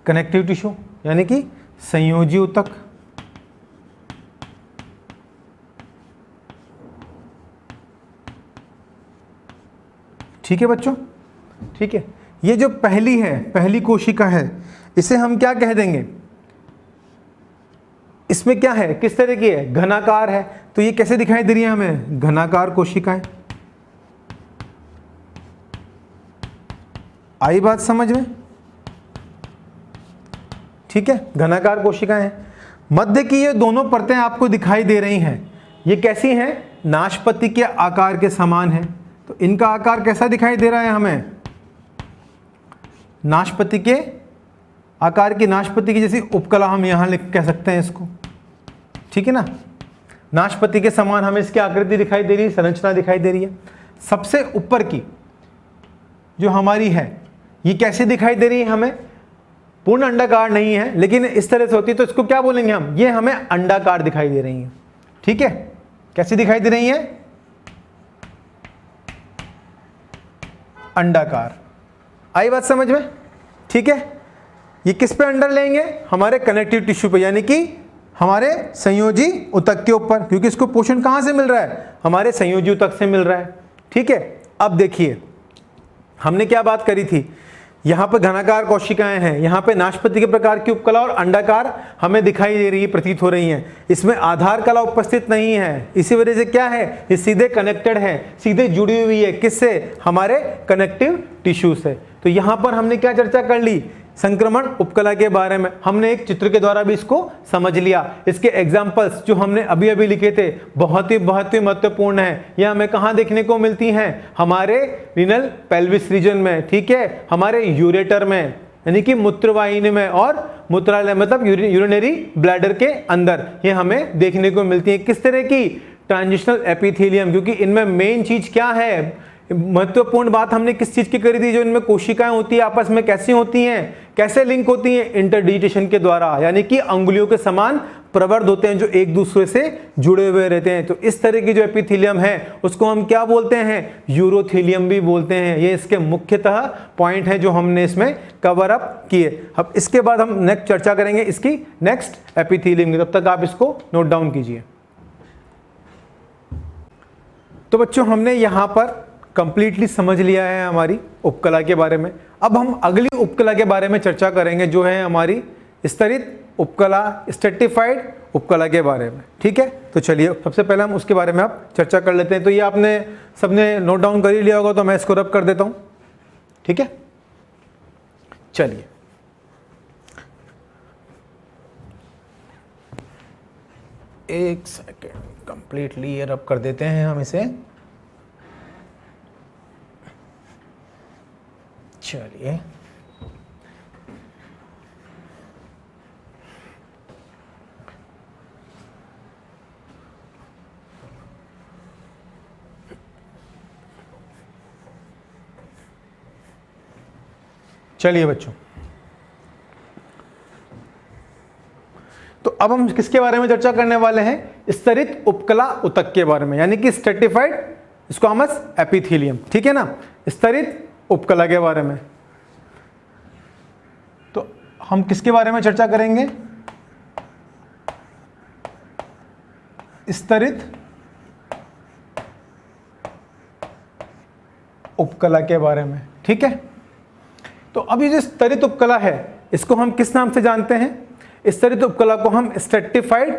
कनेक्टिव टिश्यू यानी कि संयोजी ऊतक। ठीक है बच्चों, ठीक है। ये जो पहली है, पहली कोशिका है, इसे हम क्या कह देंगे, इसमें क्या है, किस तरह की है, घनाकार है। तो ये कैसे दिखाई दे रही है हमें, घनाकार कोशिकाएं। आई बात समझ में? ठीक है, घनाकार कोशिकाएं हैं। मध्य की ये दोनों परतें आपको दिखाई दे रही हैं, ये कैसी हैं, नाशपाती के आकार के समान है। तो इनका आकार कैसा दिखाई दे रहा है हमें, नाशपाती के आकार की, नाशपाती की जैसी उपकला हम यहां लिख कह सकते हैं इसको। ठीक है ना, नाशपाती के समान हमें इसकी आकृति दिखाई दे रही है, संरचना दिखाई दे रही है। सबसे ऊपर की जो हमारी है ये कैसे दिखाई दे रही है हमें, पूर्ण अंडाकार नहीं है लेकिन इस तरह से होती है, तो इसको क्या बोलेंगे हम, ये हमें अंडाकार दिखाई दे रही है। ठीक है, कैसे दिखाई दे रही है, अंडाकार। आई बात समझ में? ठीक है, ये किस पे अंडर लेंगे, हमारे कनेक्टिव टिश्यू पे, यानी कि हमारे संयोजी ऊतक के ऊपर, क्योंकि इसको पोषण कहां से मिल रहा है, हमारे संयोजी ऊतक से मिल रहा है। ठीक है, अब देखिए हमने क्या बात करी थी, यहां पर घनाकार कोशिकाएं हैं, यहां पे नाशपाती के प्रकार की उपकला और अंडाकार हमें दिखाई दे रही है, प्रतीत हो रही हैं। इसमें आधार कला उपस्थित नहीं है, इसी वजह से क्या है, ये सीधे कनेक्टेड है, सीधे जुड़ी हुई है, किससे, हमारे कनेक्टिव टिश्यू से। तो यहां पर हमने क्या चर्चा कर ली, संक्रमण उपकला के बारे में। हमने एक चित्र के द्वारा भी इसको समझ लिया। इसके एग्जाम्पल्स जो हमने अभी अभी लिखे थे बहुत ही महत्वपूर्ण है। यह हमें कहाँ देखने को मिलती हैं, हमारे रीनल पेल्विस रीजन में, ठीक है, हमारे यूरेटर में यानी कि मूत्रवाहिनी में, और मूत्रालय मतलब यूरिनरी ब्लैडर के अंदर ये हमें देखने को मिलती है। किस तरह की, ट्रांजिशनल एपिथेलियम, क्योंकि इनमें मेन चीज क्या है, महत्वपूर्ण बात हमने किस चीज की करी थी, जो इनमें कोशिकाएं होती है आपस में कैसी होती हैं, कैसे लिंक होती हैं, इंटरडिजिटेशन के द्वारा, यानी कि अंगुलियों के समान प्रवर्ध होते हैं जो एक दूसरे से जुड़े हुए रहते हैं। तो इस तरह की जो एपिथेलियम है उसको हम क्या बोलते हैं, यूरोथेलियम भी बोलते हैं। ये इसके मुख्यतः पॉइंट हैं जो हमने इसमें कवर अप किए। अब इसके बाद हम नेक्स्ट चर्चा करेंगे इसकी नेक्स्ट एपिथेलियम की, तब तक आप इसको नोट डाउन कीजिए। तो बच्चों हमने यहां पर कंप्लीटली समझ लिया है हमारी उपकला के बारे में। अब हम अगली उपकला के बारे में चर्चा करेंगे जो है हमारी स्तरित उपकला, स्ट्रेटिफाइड उपकला के बारे में। ठीक है, तो चलिए सबसे पहले हम उसके बारे में आप चर्चा कर लेते हैं। तो ये आपने सबने नोट डाउन कर ही लिया होगा, तो मैं इसको रब कर देता हूं। ठीक है, चलिए एक सेकेंड, कंप्लीटली ये रब कर देते हैं हम इसे। चलिए चलिए बच्चों, तो अब हम किसके बारे में चर्चा करने वाले हैं, स्तरित उपकला ऊतक के बारे में, यानी कि स्ट्रेटिफाइड स्क्वामस एपिथेलियम। ठीक है ना, स्तरित उपकला के बारे में। तो हम किसके बारे में चर्चा करेंगे, स्तरित उपकला के बारे में। ठीक है, तो अब ये जो स्तरित उपकला है इसको हम किस नाम से जानते हैं, स्तरित उपकला को हम स्ट्रेटिफाइड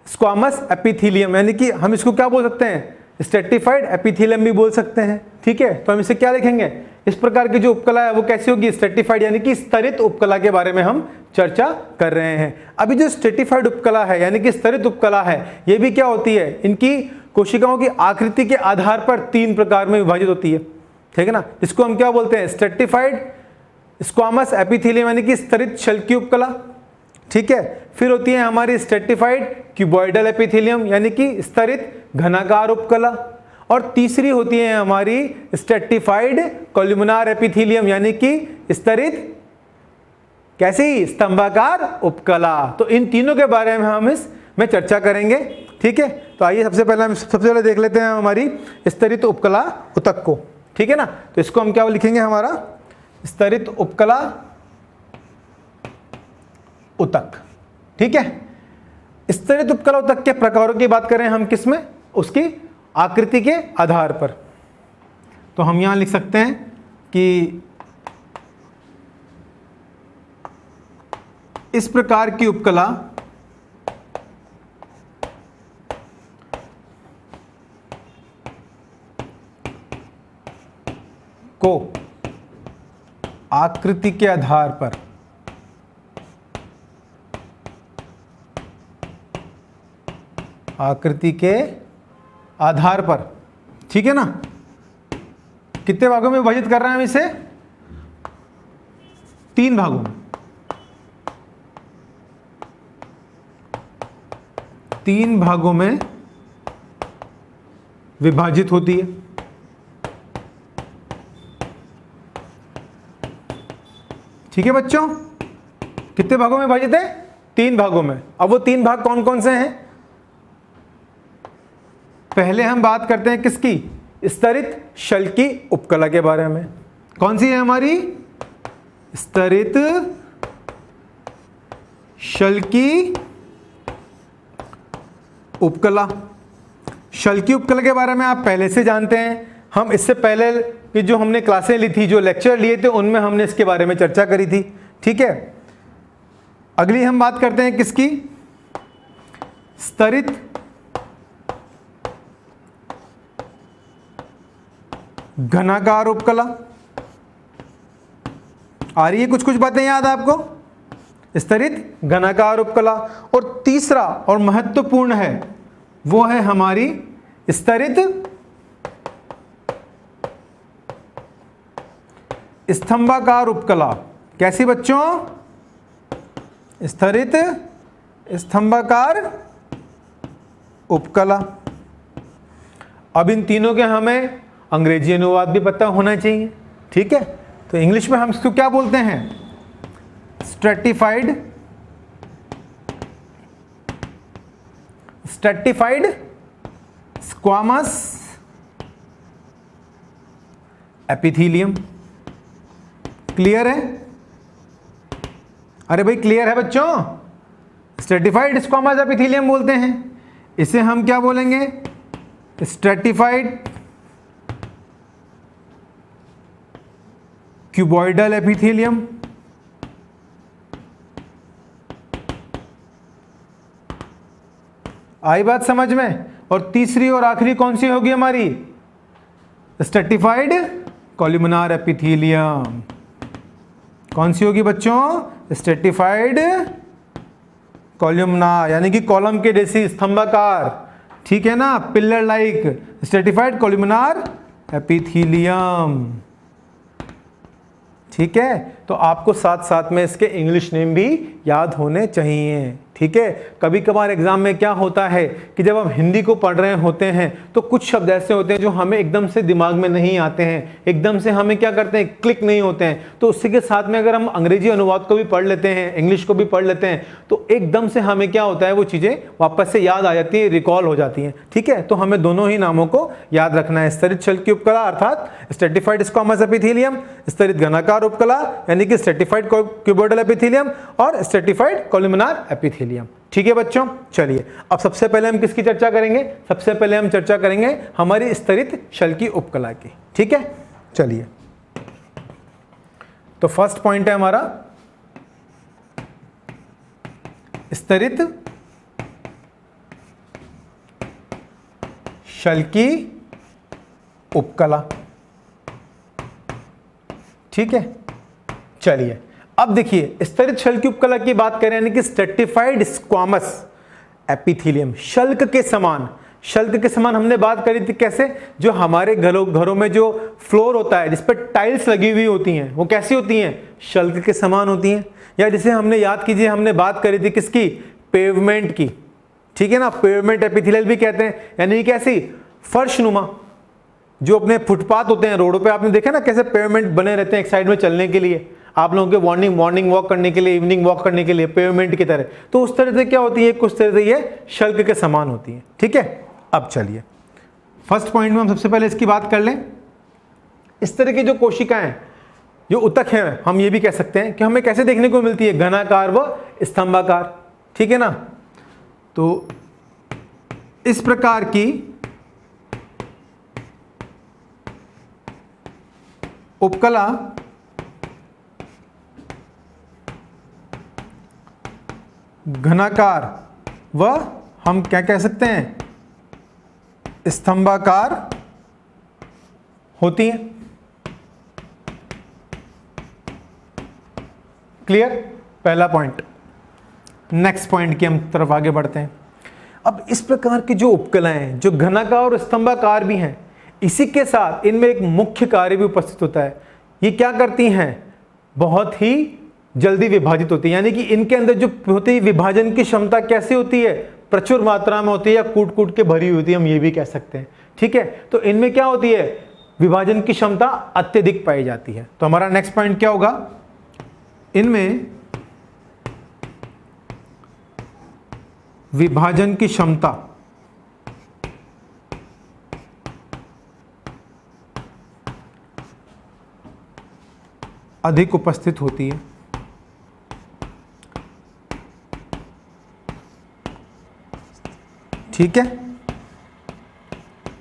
स्क्वामस एपिथेलियम, यानी कि हम इसको क्या बोल सकते हैं, स्ट्रेटिफाइड एपिथेलियम भी बोल सकते हैं। ठीक है, तो हम इसे क्या लिखेंगे, इस प्रकार की जो उपकला है वो कैसी होगी, स्ट्रेटिफाइड, यानी कि स्तरित उपकला के बारे में हम चर्चा कर रहे हैं। अभी जो स्ट्रेटिफाइड उपकला है यानी कि स्तरित उपकला है, ये भी क्या होती है, इनकी कोशिकाओं की आकृति के आधार पर 3 प्रकार में विभाजित होती है। ठीक है ना, इसको हम क्या बोलते हैं, स्ट्रेटिफाइड स्क्वामस एपिथेलियम यानी कि स्तरित शल्कीय उपकला। ठीक है, फिर होती है हमारी स्ट्रेटिफाइड क्यूबॉइडल एपिथेलियम यानी कि स्तरित घनाकार उपकला, और तीसरी होती है हमारी स्ट्रेटिफाइड कोलुमिनार एपिथेलियम यानी कि स्तरित कैसी स्तंभाकार उपकला। तो इन तीनों के बारे में हम इसमें चर्चा करेंगे, ठीक है। तो आइए सबसे पहले देख लेते हैं हमारी स्तरित उपकला उतक को, ठीक है ना। तो इसको हम क्या लिखेंगे, हमारा स्तरित उपकला उतक, ठीक है। स्तरित उपकला उतक के प्रकारों की बात करें हम किसमें, उसकी आकृति के आधार पर। तो हम यहां लिख सकते हैं कि इस प्रकार की उपकला को आकृति के आधार पर ठीक है ना, कितने भागों में विभाजित कर रहे हैं हम इसे, 3 भागों में। 3 भागों में विभाजित होती है, ठीक है बच्चों। कितने भागों में विभाजित है, 3 भागों में। अब वो 3 भाग कौन कौन से हैं, पहले हम बात करते हैं किसकी, स्तरित शल्की उपकला के बारे में। कौन सी है हमारी, स्तरित शल्की उपकला। शल्की उपकला के बारे में आप पहले से जानते हैं, हम इससे पहले कि जो हमने क्लासें ली थी, जो लेक्चर लिए थे, उनमें हमने इसके बारे में चर्चा करी थी, ठीक है। अगली हम बात करते हैं किसकी, स्तरित घनाकार उपकला। आ रही है कुछ बातें याद आपको, स्तरित घनाकार उपकला। और तीसरा और महत्वपूर्ण है वो है हमारी स्तरित स्तंभाकार उपकला। कैसी बच्चों, स्तरित स्तंभाकार उपकला। अब इन तीनों के हमें अंग्रेजी अनुवाद भी पता होना चाहिए, ठीक है। तो इंग्लिश में हम इसको क्या बोलते हैं, स्ट्रेटिफाइड स्क्वामस एपिथेलियम। क्लियर है, अरे भाई क्लियर है बच्चों, स्ट्रेटिफाइड स्क्वामस एपिथेलियम बोलते हैं। इसे हम क्या बोलेंगे, स्ट्रेटिफाइड क्यूबॉइडल एपिथेलियम। आई बात समझ में। और तीसरी और आखिरी कौन सी होगी हमारी, स्ट्रेटिफाइड कोलुमिनार एपिथेलियम। कौन सी होगी बच्चों, स्ट्रेटिफाइड कोलुमिनार यानी कि कॉलम के जैसी स्तंभाकार, ठीक है ना, पिलर लाइक स्ट्रेटिफाइड कोलुमिनार एपिथेलियम, ठीक है। तो आपको साथ साथ में इसके इंग्लिश नेम भी याद होने चाहिए, ठीक है। कभी कभार एग्जाम में क्या होता है कि जब हम हिंदी को पढ़ रहे होते हैं तो कुछ शब्द ऐसे होते हैं जो हमें एकदम से दिमाग में नहीं आते हैं, एकदम से हमें क्या करते हैं, क्लिक नहीं होते हैं। तो उसी के साथ में अगर हम अंग्रेजी अनुवाद को भी पढ़ लेते हैं, इंग्लिश को भी पढ़ लेते हैं, तो एकदम से हमें क्या होता है, वो चीज़ें वापस से याद आ जाती हैं, रिकॉल हो जाती हैं, ठीक है। तो हमें दोनों ही नामों को याद रखना है, स्तरित शल्की उपकला अर्थात स्ट्रेटिफाइड स्क्वामस एपिथेलियम, स्तरित घनाकार उपकला यानी कि स्ट्रेटिफाइड क्यूबॉइडल एपिथेलियम, और स्ट्रेटिफाइड कोलुमिनार एपिथेलियम, ठीक है बच्चों। चलिए अब सबसे पहले हम किसकी चर्चा करेंगे, सबसे पहले हम चर्चा करेंगे हमारी स्तरित शल्की उपकला की, ठीक है। चलिए तो फर्स्ट पॉइंट है हमारा स्तरित शल्की उपकला, ठीक है। चलिए अब देखिए स्तरित शल्की उपकला की बात करें यानी कि स्ट्रेटिफाइड स्क्वामस एपिथेलियम, शल्क के समान हमने बात करी थी। कैसे, जो हमारे घरों में जो फ्लोर होता है जिस पर टाइल्स लगी हुई होती हैं, वो कैसी होती हैं, शल्क के समान होती हैं। या जिसे हमने याद कीजिए, हमने बात करी थी किसकी, पेवमेंट की, ठीक है ना। पेवमेंट एपिथेलियल भी कहते हैं, यानी कैसी फर्शनुमा, जो अपने फुटपाथ होते हैं रोडों पे, आपने देखा ना कैसे पेवमेंट बने रहते हैं एक साइड में चलने के लिए, आप लोगों के मॉर्निंग वॉक करने के लिए, इवनिंग वॉक करने के लिए, पेवमेंट की तरह। तो उस तरह से क्या होती है, कुछ तरह से ये शल्क के समान होती है। ठीक है, अब चलिए फर्स्ट पॉइंट में हम सबसे पहले इसकी बात कर लें। इस तरह की जो कोशिकाएं जो ऊतक हैं, हम ये भी कह सकते हैं कि हमें कैसे देखने को मिलती है, घनाकार व स्तंभाकार। ठीक है ना। तो इस प्रकार की उपकला घनाकार व हम क्या कह सकते हैं, स्तंभाकार होती हैं। क्लियर, पहला पॉइंट। नेक्स्ट पॉइंट की हम तरफ आगे बढ़ते हैं। अब इस प्रकार की जो उपकलाएं हैं जो घनाकार और स्तंभाकार भी हैं, इसी के साथ इनमें एक मुख्य कार्य भी उपस्थित होता है। ये क्या करती हैं, बहुत ही जल्दी विभाजित होती है, यानी कि इनके अंदर जो होती है विभाजन की क्षमता कैसी होती है, प्रचुर मात्रा में होती है, या कूट कूट के भरी होती है, हम ये भी कह सकते हैं। ठीक है, तो इनमें क्या होती है, विभाजन की क्षमता अत्यधिक पाई जाती है। तो हमारा नेक्स्ट पॉइंट क्या होगा, इनमें विभाजन की क्षमता अधिक उपस्थित होती है। ठीक है,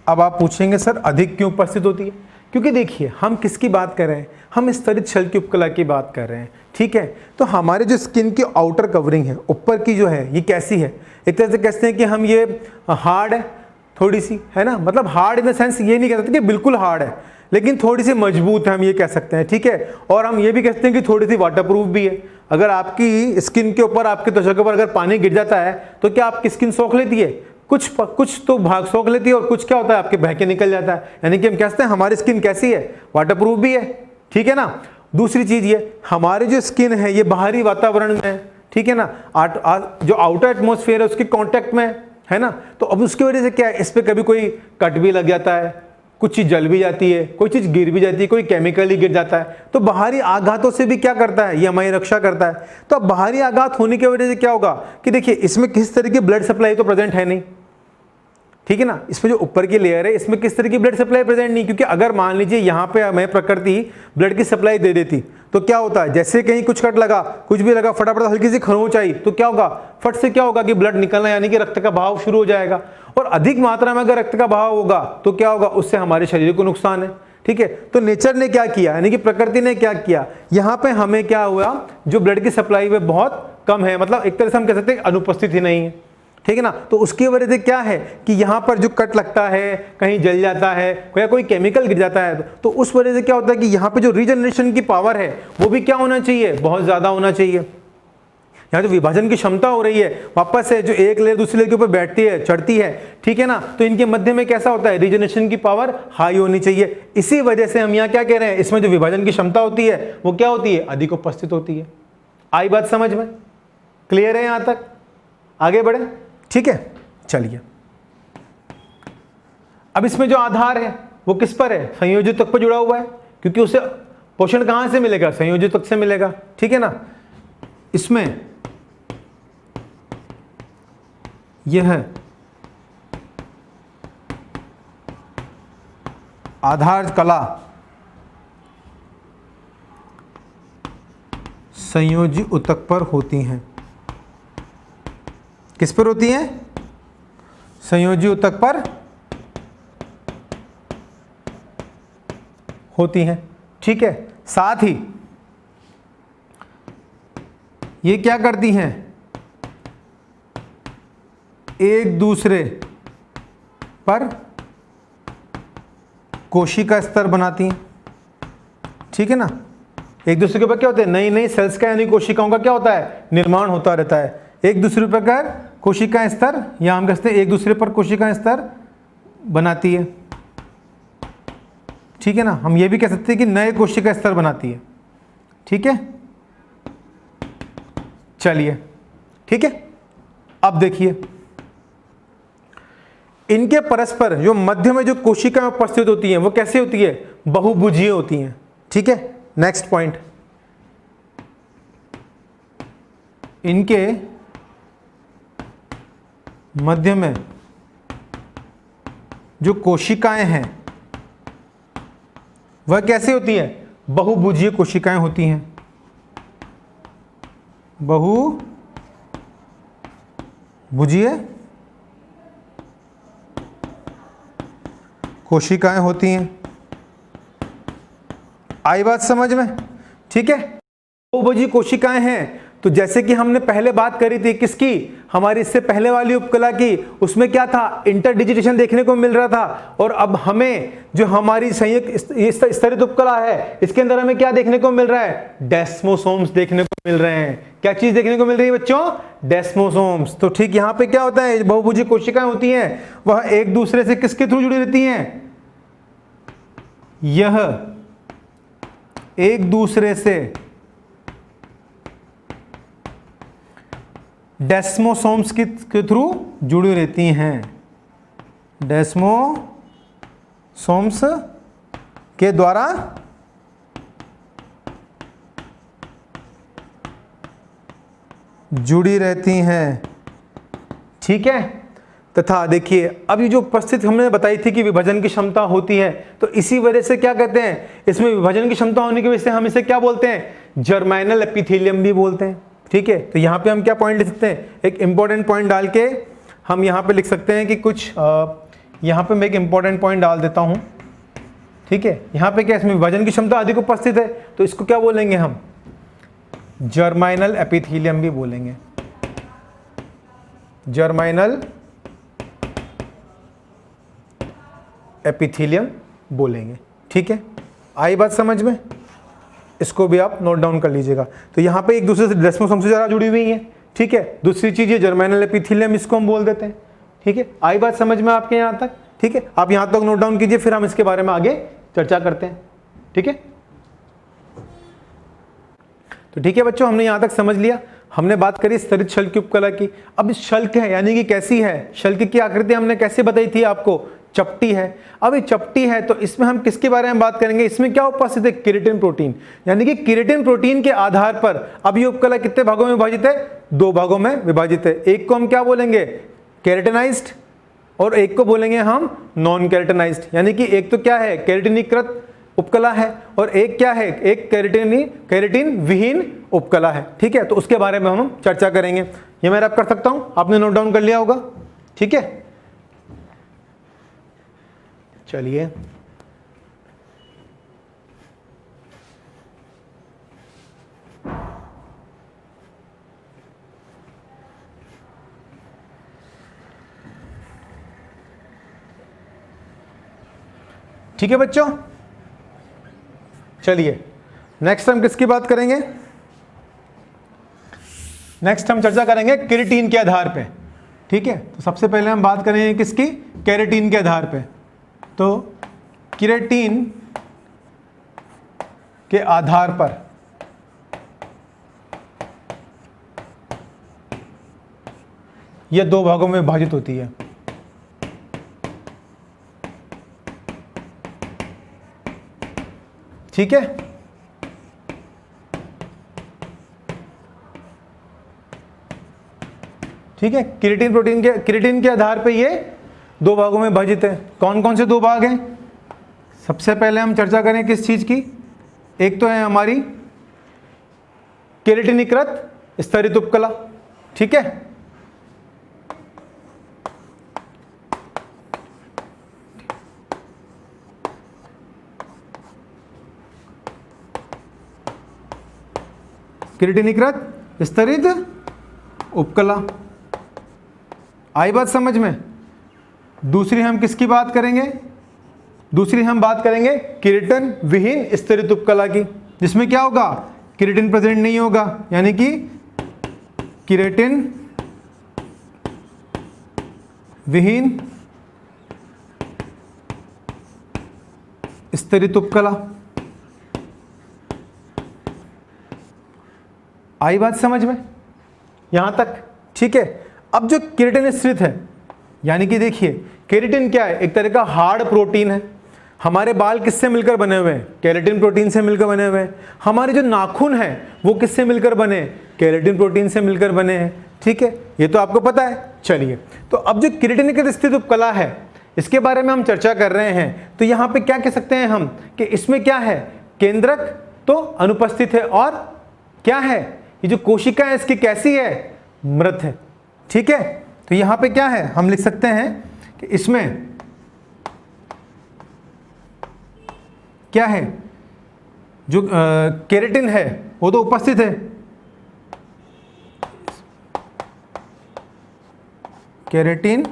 अब आप पूछेंगे सर अधिक क्यों उपस्थित होती है, क्योंकि देखिए हम किसकी बात कर रहे हैं, हम स्तरित शल्क की उपकला की बात कर रहे हैं। ठीक है, तो हमारे जो स्किन की आउटर कवरिंग है, ऊपर की जो है, ये कैसी है, एक तरह से कहते हैं कि हम ये हार्ड है थोड़ी सी, है ना, मतलब हार्ड इन द सेंस ये नहीं कह सकते कि बिल्कुल हार्ड है, लेकिन थोड़ी सी मजबूत है, हम ये कह सकते हैं। ठीक है, और हम ये भी कह सकते हैं कि थोड़ी सी वाटरप्रूफ भी है। अगर आपकी स्किन के ऊपर, आपकी त्वचा के ऊपर अगर पानी गिर जाता है तो क्या आपकी स्किन सोख लेती है, कुछ तो भाग सोख लेती है, और कुछ क्या होता है आपके बह के निकल जाता है। यानी कि हम कहते हैं हमारी स्किन कैसी है, वाटरप्रूफ भी है। ठीक है ना। दूसरी चीज ये, हमारी जो स्किन है ये बाहरी वातावरण में है, ठीक है ना, जो आउटर एटमॉस्फेयर है उसके कांटेक्ट में है ना। तो अब उसकी वजह से क्या है, इस पे कभी कोई कट भी लग जाता है, कुछ चीज जल भी जाती है, कोई चीज गिर भी जाती है, कोई केमिकल ही गिर जाता है। तो बाहरी आघातों से भी क्या करता है, ये हमारी रक्षा करता है। तो अब बाहरी आघात होने की वजह से क्या होगा कि देखिए इसमें किस तरह की ब्लड सप्लाई तो प्रेजेंट है नहीं। ठीक है ना, इसमें जो ऊपर की लेयर है इसमें किस तरह की ब्लड सप्लाई प्रेजेंट नहीं, क्योंकि अगर मान लीजिए यहाँ पे हमें प्रकृति ब्लड की सप्लाई दे देती तो क्या होता है, जैसे कहीं कुछ कट लगा, कुछ भी लगा, फटाफट हल्की सी खरोंच आई तो क्या होगा, फट से क्या होगा कि ब्लड निकलना, यानी कि रक्त का बहाव शुरू हो जाएगा। और अधिक मात्रा में अगर रक्त का बहाव होगा तो क्या होगा, उससे हमारे शरीर को नुकसान है। ठीक है, तो नेचर ने क्या किया, यानी कि प्रकृति ने क्या किया, यहाँ पे हमें क्या हुआ, जो ब्लड की सप्लाई में बहुत कम है, मतलब एक तरह से हम कह सकते हैं अनुपस्थित ही नहीं है। ठीक है ना, तो उसकी वजह से क्या है कि यहाँ पर जो कट लगता है, कहीं जल जाता है, या कोई केमिकल गिर जाता है, तो उस वजह से क्या होता है कि यहाँ पे जो रीजनरेशन की पावर है वो भी क्या होना चाहिए, बहुत ज्यादा होना चाहिए। यहाँ जो विभाजन की क्षमता हो रही है, वापस से जो एक लेयर दूसरी लेयर के ऊपर बैठती है, चढ़ती है, ठीक है ना, तो इनके मध्य में कैसा होता है, रीजनरेशन की पावर हाई होनी चाहिए। इसी वजह से हम यहाँ क्या कह रहे हैं, इसमें जो विभाजन की क्षमता होती है वो क्या होती है, अधिक उपस्थित होती है। आई बात समझ में, क्लियर है यहाँ तक, आगे बढ़े। ठीक है, चलिए अब इसमें जो आधार है वो किस पर है, संयोजित तक पर जुड़ा हुआ है, क्योंकि उसे पोषण कहां से मिलेगा, संयोजित तक से मिलेगा। ठीक है ना, इसमें यह आधार कला संयोजी ऊतक पर होती हैं। किस पर होती हैं, संयोजी ऊतक पर होती हैं। ठीक है, साथ ही ये क्या करती हैं, एक दूसरे पर कोशिका स्तर बनाती हैं। ठीक है ना, एक दूसरे के ऊपर क्या होते हैं, नई नई सेल्स का यानी कोशिकाओं का क्या होता है, निर्माण होता रहता है। एक दूसरे पर कोशिका स्तर, या हम कहते हैं एक दूसरे पर कोशिका स्तर बनाती है। ठीक है ना, हम ये भी कह सकते हैं कि नए कोशिका स्तर बनाती है। ठीक है, चलिए ठीक है, अब देखिए इनके परस्पर जो मध्य में जो कोशिकाएं उपस्थित होती हैं वो कैसे होती है, बहुभुजीय होती हैं। ठीक है, नेक्स्ट पॉइंट, इनके मध्य में जो कोशिकाएं हैं वह कैसे होती है, बहुभुजीय कोशिकाएं होती हैं, बहुभुजीय कोशिकाएं होती हैं। आई बात समझ में? ठीक है, बहुभुजीय कोशिकाएं हैं तो जैसे कि हमने पहले बात करी थी किसकी, हमारी इससे पहले वाली उपकला की, उसमें क्या था, इंटरडिजिटेशन देखने को मिल रहा था। और अब हमें जो हमारी संयुक्त स्तरित उपकला है इसके अंदर हमें क्या देखने को मिल रहा है, डेस्मोसोम्स देखने को मिल रहे हैं। क्या चीज देखने को मिल रही है बच्चों, डेस्मोसोम्स। तो ठीक यहां पे क्या होता है, बहुभुजीय कोशिकाएं होती हैं वह एक दूसरे से किसके थ्रू जुड़ी रहती हैं, यह एक दूसरे से डेस्मोसोम्स के थ्रू जुड़ी रहती हैं, डेस्मोसोम्स के द्वारा जुड़ी रहती हैं। ठीक है, तथा देखिए अब ये जो उपस्थित हमने बताई थी कि विभाजन की क्षमता होती है, तो इसी वजह से क्या कहते हैं, इसमें विभाजन की क्षमता होने की वजह से हम इसे क्या बोलते हैं, जर्माइनल एपिथेलियम भी बोलते हैं। ठीक है, तो यहाँ पे हम क्या पॉइंट लिख सकते हैं, एक इंपॉर्टेंट पॉइंट डाल के हम यहाँ पे लिख सकते हैं कि कुछ यहाँ पे मैं एक इंपॉर्टेंट पॉइंट डाल देता हूँ। ठीक है, यहाँ पे क्या, इसमें विभाजन की क्षमता अधिक उपस्थित है तो इसको क्या बोलेंगे हम, जर्माइनल एपिथेलियम भी बोलेंगे, जर्माइनल एपिथेलियम बोलेंगे। ठीक है, आई बात समझ में, इसको भी आप नोट डाउन कर लीजिएगा। तो यहाँ पे एक दूसरे से डेस्मोसोम से ज़्यादा जुड़ी हुई है। ठीक है, दूसरी चीज़ ये जर्माइनल एपिथेलियम, इसको हम बोल देते हैं। ठीक है, आई बात समझ में आपके यहाँ तक? ठीक है, आप यहाँ तक नोट डाउन कीजिए, फिर हम इसके बारे में आगे चर्चा करते हैं। ठीक है, तो ठीक है बच्चों, हमने यहाँ तक समझ लिया। हमने बात करी स्तरित शल्क उपकला की। अब इस शल्क है यानी कि कैसी है, शल्क की आकृति हमने कैसे बताई थी आपको, चपटी है। अब ये चपटी है तो इसमें हम किसके बारे में बात करेंगे, इसमें क्या उपस्थित है, केराटिन प्रोटीन। यानी कि केराटिन प्रोटीन के आधार पर अब ये उपकला कितने भागों में विभाजित है, दो भागों में विभाजित है। एक को हम क्या बोलेंगे, केराटिनाइज्ड, और एक को बोलेंगे हम नॉन केराटिनाइज्ड। यानी कि एक तो क्या है, केराटिनीकृत उपकला है, और एक क्या है, एक केराटिन विहीन उपकला है। ठीक है, तो उसके बारे में हम चर्चा करेंगे। ये मैं रैप कर सकता हूं, आपने नोट डाउन कर लिया होगा। ठीक है, चलिए ठीक है बच्चों, चलिए नेक्स्ट हम किसकी बात करेंगे, नेक्स्ट हम चर्चा करेंगे केराटिन के आधार पे। ठीक है, तो सबसे पहले हम बात करेंगे किसकी, केराटिन के आधार पे। तो केराटिन के आधार पर यह दो भागों में विभाजित होती है। ठीक है, ठीक है, केराटिन के आधार पे ये दो भागों में विभाजित है। कौन कौन से दो भाग हैं, सबसे पहले हम चर्चा करें किस चीज की, एक तो है हमारी केराटिनीकृत स्तरित उपकला। ठीक है, केराटिनीकृत स्तरित उपकला, आई बात समझ में। दूसरी हम किसकी बात करेंगे, दूसरी हम बात करेंगे केराटिन विहीन स्तरित उपकला की, जिसमें क्या होगा, केराटिन प्रेजेंट नहीं होगा, यानी कि केराटिन विहीन स्तरित उपकला। आई बात समझ में यहां तक? ठीक है, अब जो केराटिन स्तरित है यानी कि देखिए केराटिन क्या है, एक तरह का हार्ड प्रोटीन है। हमारे बाल किससे मिलकर बने हुए हैं, केराटिन प्रोटीन से मिलकर बने हुए हैं। हमारे जो नाखून हैं वो किससे मिलकर बने, केराटिन प्रोटीन से मिलकर बने हैं। ठीक है, ये तो आपको पता है। चलिए, तो अब जो केराटिन स्थित उपकला है इसके बारे में हम चर्चा कर रहे हैं। तो यहाँ पे क्या कह सकते हैं हम कि इसमें क्या है, केंद्रक तो अनुपस्थित है, और क्या है ये जो कोशिका है इसकी कैसी है, मृत है। ठीक है, तो यहाँ पे क्या है, हम लिख सकते हैं कि इसमें क्या है, जो केराटिन है वो तो उपस्थित है, केराटिन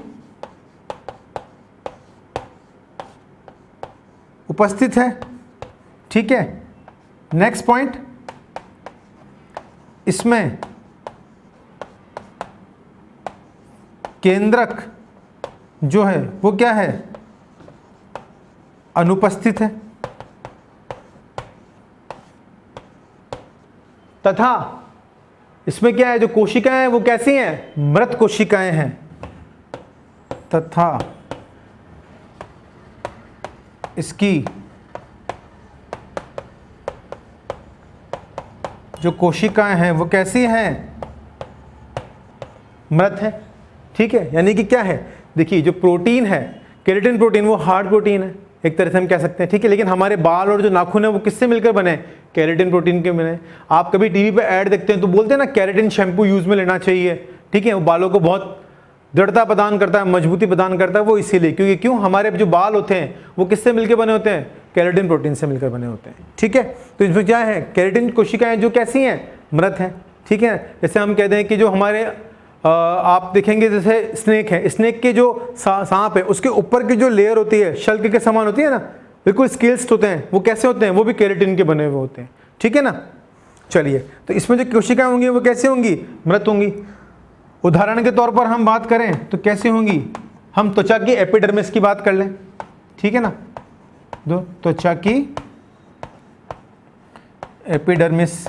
उपस्थित है। ठीक है, नेक्स्ट पॉइंट, इसमें केंद्रक जो है वो क्या है, अनुपस्थित है, तथा इसमें क्या है, जो कोशिकाएं हैं वो कैसी हैं, मृत कोशिकाएं हैं, तथा इसकी जो कोशिकाएं हैं वो कैसी हैं, मृत है। ठीक है, यानी कि क्या है, देखिए जो प्रोटीन है केराटिन प्रोटीन वो हार्ड प्रोटीन है एक तरह से हम कह सकते हैं। ठीक है, लेकिन हमारे बाल और जो नाखून है वो किससे मिलकर बने, केराटिन प्रोटीन के बने। आप कभी टीवी पे ऐड देखते हैं तो बोलते हैं ना केराटिन शैम्पू यूज में लेना चाहिए। ठीक है, वो बालों को बहुत दृढ़ता प्रदान करता है, मजबूती प्रदान करता है, वो इसीलिए क्योंकि क्यों हमारे जो बाल होते हैं वो किससे मिलकर बने होते हैं, केराटिन प्रोटीन से मिलकर बने होते हैं। ठीक है, तो इसमें क्या है, केराटिन कोशिकाएं जो कैसी हैं, मृत हैं। ठीक है, जैसे हम कहते हैं कि जो हमारे आप देखेंगे जैसे स्नेक है, स्नेक के जो सांप है उसके ऊपर की जो लेयर होती है शल्क के समान होती है ना, बिल्कुल स्केल्स होते हैं, वो कैसे होते हैं, वो भी केराटिन के बने हुए होते हैं। ठीक है ना। चलिए, तो इसमें जो कोशिकाएं होंगी वो कैसे होंगी, मृत होंगी। उदाहरण के तौर पर हम बात करें तो कैसे होंगी, हम त्वचा की एपिडर्मिस की बात कर लें। ठीक है ना, दो त्वचा की एपिडर्मिस।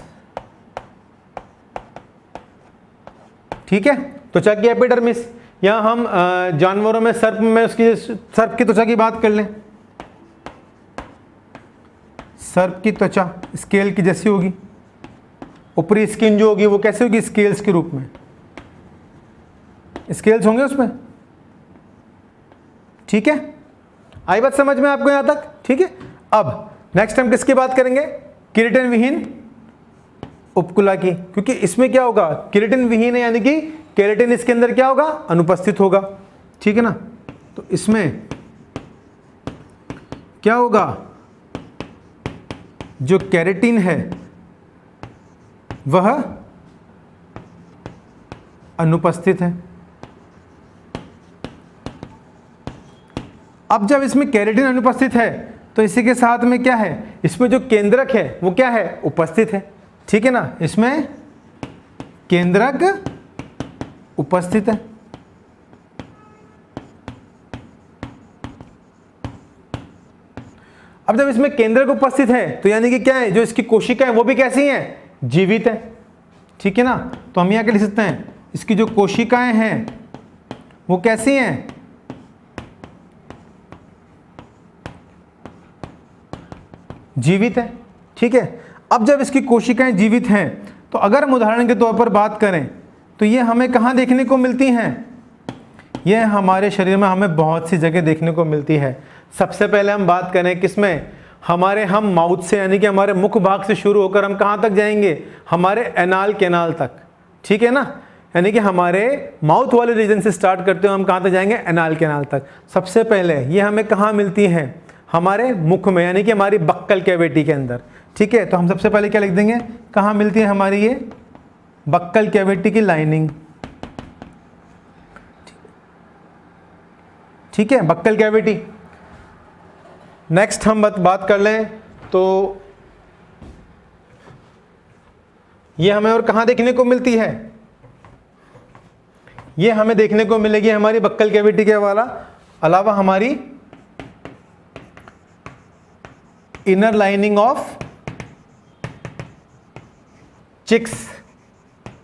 ठीक है, त्वचा की एपिडर्मिस, या हम जानवरों में सर्प में उसकी सर्प की त्वचा की बात कर लें। सर्प की त्वचा स्केल की जैसी होगी, ऊपरी स्किन जो होगी वो कैसे होगी, स्केल्स के रूप में, स्केल्स होंगे उसमें। ठीक है, आई बात समझ में आपको यहां तक। ठीक है, अब नेक्स्ट हम किसकी बात करेंगे, केराटिन विहीन उपकुला की, क्योंकि इसमें क्या होगा, केराटिन विहीन है यानी कि केराटिन इसके अंदर क्या होगा, अनुपस्थित होगा। ठीक है ना, तो इसमें क्या होगा, जो केराटिन है वह अनुपस्थित है। अब जब इसमें केराटिन अनुपस्थित है तो इसी के साथ में क्या है, इसमें जो केंद्रक है वो क्या है, उपस्थित है। ठीक है ना, इसमें केंद्रक उपस्थित है। अब जब इसमें केंद्रक उपस्थित है तो यानी कि क्या है, जो इसकी कोशिका है वो भी कैसी हैं, जीवित है। ठीक है ना, तो हम यहां क्या लिख सकते हैं, इसकी जो कोशिकाएं हैं वो कैसी हैं, जीवित है। ठीक है, अब जब इसकी कोशिकाएं जीवित हैं तो अगर हम उदाहरण के तौर पर बात करें तो ये हमें कहाँ देखने को मिलती हैं, ये हमारे शरीर में हमें बहुत सी जगह देखने को मिलती है। सबसे पहले हम बात करें किसमें, हमारे हम माउथ से यानी कि हमारे मुख भाग से शुरू होकर हम कहाँ तक जाएंगे, हमारे एनाल कैनाल तक। ठीक है ना, यानी कि हमारे माउथ वाले रीजन से स्टार्ट करते हुए हम कहाँ तक जाएंगे, एनाल कैनाल तक। सबसे पहले ये हमें कहाँ मिलती हैं, हमारे मुख में यानी कि हमारी बक्कल कैविटी के अंदर। ठीक है, तो हम सबसे पहले क्या लिख देंगे, कहाँ मिलती है हमारी ये बक्कल कैविटी की लाइनिंग। ठीक है, बक्कल कैविटी। नेक्स्ट हम बात कर लें तो ये हमें और कहाँ देखने को मिलती है, ये हमें देखने को मिलेगी हमारी बक्कल कैविटी के अलावा हमारी इनर लाइनिंग ऑफ चिक्स,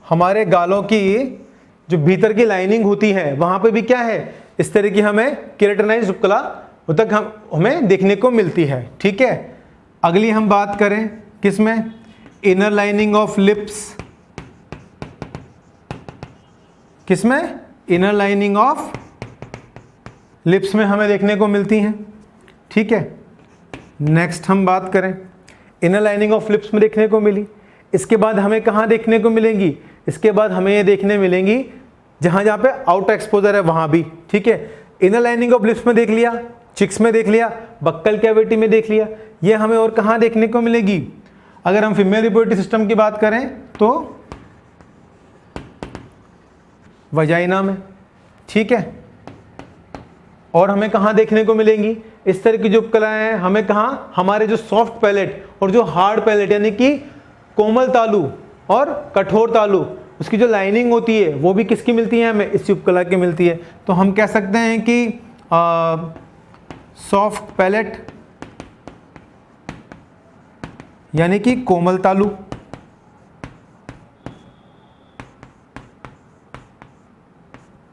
हमारे गालों की जो भीतर की लाइनिंग होती है वहां पे भी क्या है, इस तरह की हमें केराटिनाइज्ड उपकला तक हमें देखने को मिलती है। ठीक है, अगली हम बात करें किसमें, इनर लाइनिंग ऑफ लिप्स, किसमें, इनर लाइनिंग ऑफ लिप्स में हमें देखने को मिलती हैं। ठीक है, नेक्स्ट हम बात करें, इनर लाइनिंग ऑफ लिप्स में देखने को मिली, इसके बाद हमें कहाँ देखने को मिलेंगी, इसके बाद हमें ये देखने मिलेंगी जहाँ जहाँ पे आउटर एक्सपोजर है वहाँ भी। ठीक है, इनर लाइनिंग ऑफ लिप्स में देख लिया, चिक्स में देख लिया, बक्कल कैविटी में देख लिया, ये हमें और कहाँ देखने को मिलेगी। अगर हम फीमेल रिप्रोडक्टिव सिस्टम की बात करें तो वजाइना में। ठीक है, और हमें कहाँ देखने को मिलेंगी, इस तरह की जो उपकलाएं हैं हमें कहाँ, हमारे जो सॉफ्ट पैलेट और जो हार्ड पैलेट यानी कि कोमल तालु और कठोर तालु, उसकी जो लाइनिंग होती है वो भी किसकी मिलती है, हमें इसी उपकला की मिलती है। तो हम कह सकते हैं कि सॉफ्ट पैलेट यानी कि कोमल तालु,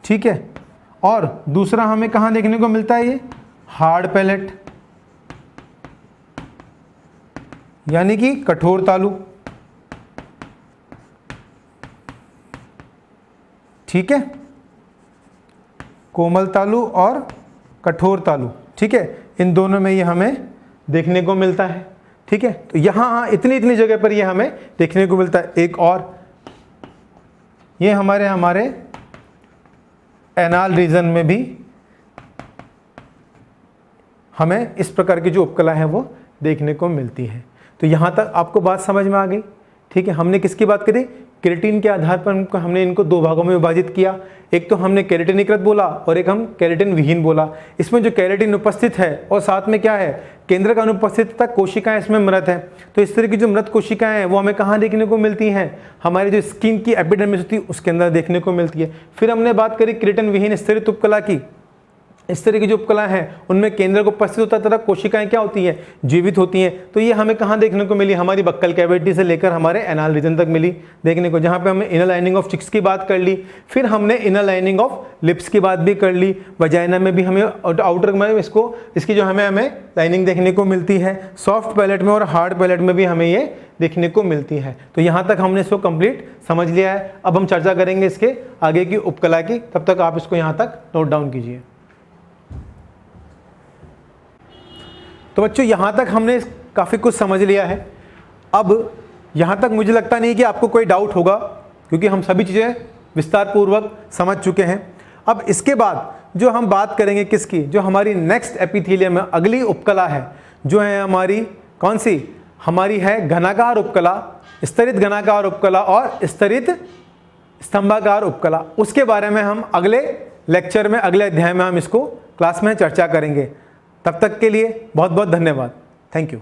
ठीक है, और दूसरा हमें कहाँ देखने को मिलता है, ये हार्ड पैलेट यानी कि कठोर तालु। ठीक है, कोमल तालु और कठोर तालु। ठीक है, इन दोनों में ये हमें देखने को मिलता है। ठीक है, तो यहाँ इतनी जगह पर ये हमें देखने को मिलता है। एक और, ये हमारे एनाल रीजन में भी हमें इस प्रकार की जो उपकला है वो देखने को मिलती है। तो यहाँ तक आपको बात समझ में आ गई। ठीक है, हमने किसकी बात करी, केराटिन के आधार पर हमने इनको दो भागों में विभाजित किया। एक तो हमने केराटिनीकृत बोला और एक हम केराटिन विहीन बोला। इसमें जो केराटिन उपस्थित है और साथ में क्या है, केंद्रक अनुपस्थित तथा कोशिकाएं इसमें मृत है। तो इस तरह की जो मृत कोशिकाएं हैं वो हमें कहाँ देखने को मिलती हैं, हमारी जो स्किन की एपिडर्मिस होती है उसके अंदर देखने को मिलती है। फिर हमने बात करी केराटिन विहीन स्तरित उपकला की। इस तरह की जो उपकलाएं हैं उनमें केंद्र को उपस्थित होता है तथा कोशिकाएं क्या होती हैं, जीवित होती हैं। तो ये हमें कहाँ देखने को मिली, हमारी बक्कल कैविटी से लेकर हमारे एनाल रीजन तक मिली देखने को, जहाँ पे हमने इनर लाइनिंग ऑफ चिक्स की बात कर ली, फिर हमने इनर लाइनिंग ऑफ लिप्स की बात भी कर ली, वजाइना में भी हमें आउटर में इसकी जो हमें लाइनिंग देखने को मिलती है, सॉफ्ट पैलेट में और हार्ड पैलेट में भी हमें ये देखने को मिलती है। तो यहाँ तक हमने इसको कंप्लीट समझ लिया है। अब हम चर्चा करेंगे इसके आगे की उपकला की, तब तक आप इसको यहाँ तक नोट डाउन कीजिए। तो बच्चों यहाँ तक हमने काफ़ी कुछ समझ लिया है। अब यहाँ तक मुझे लगता नहीं कि आपको कोई डाउट होगा, क्योंकि हम सभी चीज़ें विस्तार पूर्वक समझ चुके हैं। अब इसके बाद जो हम बात करेंगे किसकी, जो हमारी नेक्स्ट एपिथेलियम में अगली उपकला है, जो है हमारी कौन सी, हमारी है घनाकार उपकला, स्तरित घनाकार उपकला और स्तरित स्तंभाकार उपकला। उसके बारे में हम अगले लेक्चर में, अगले अध्याय में हम इसको क्लास में चर्चा करेंगे। तब तक के लिए बहुत बहुत धन्यवाद। Thank you.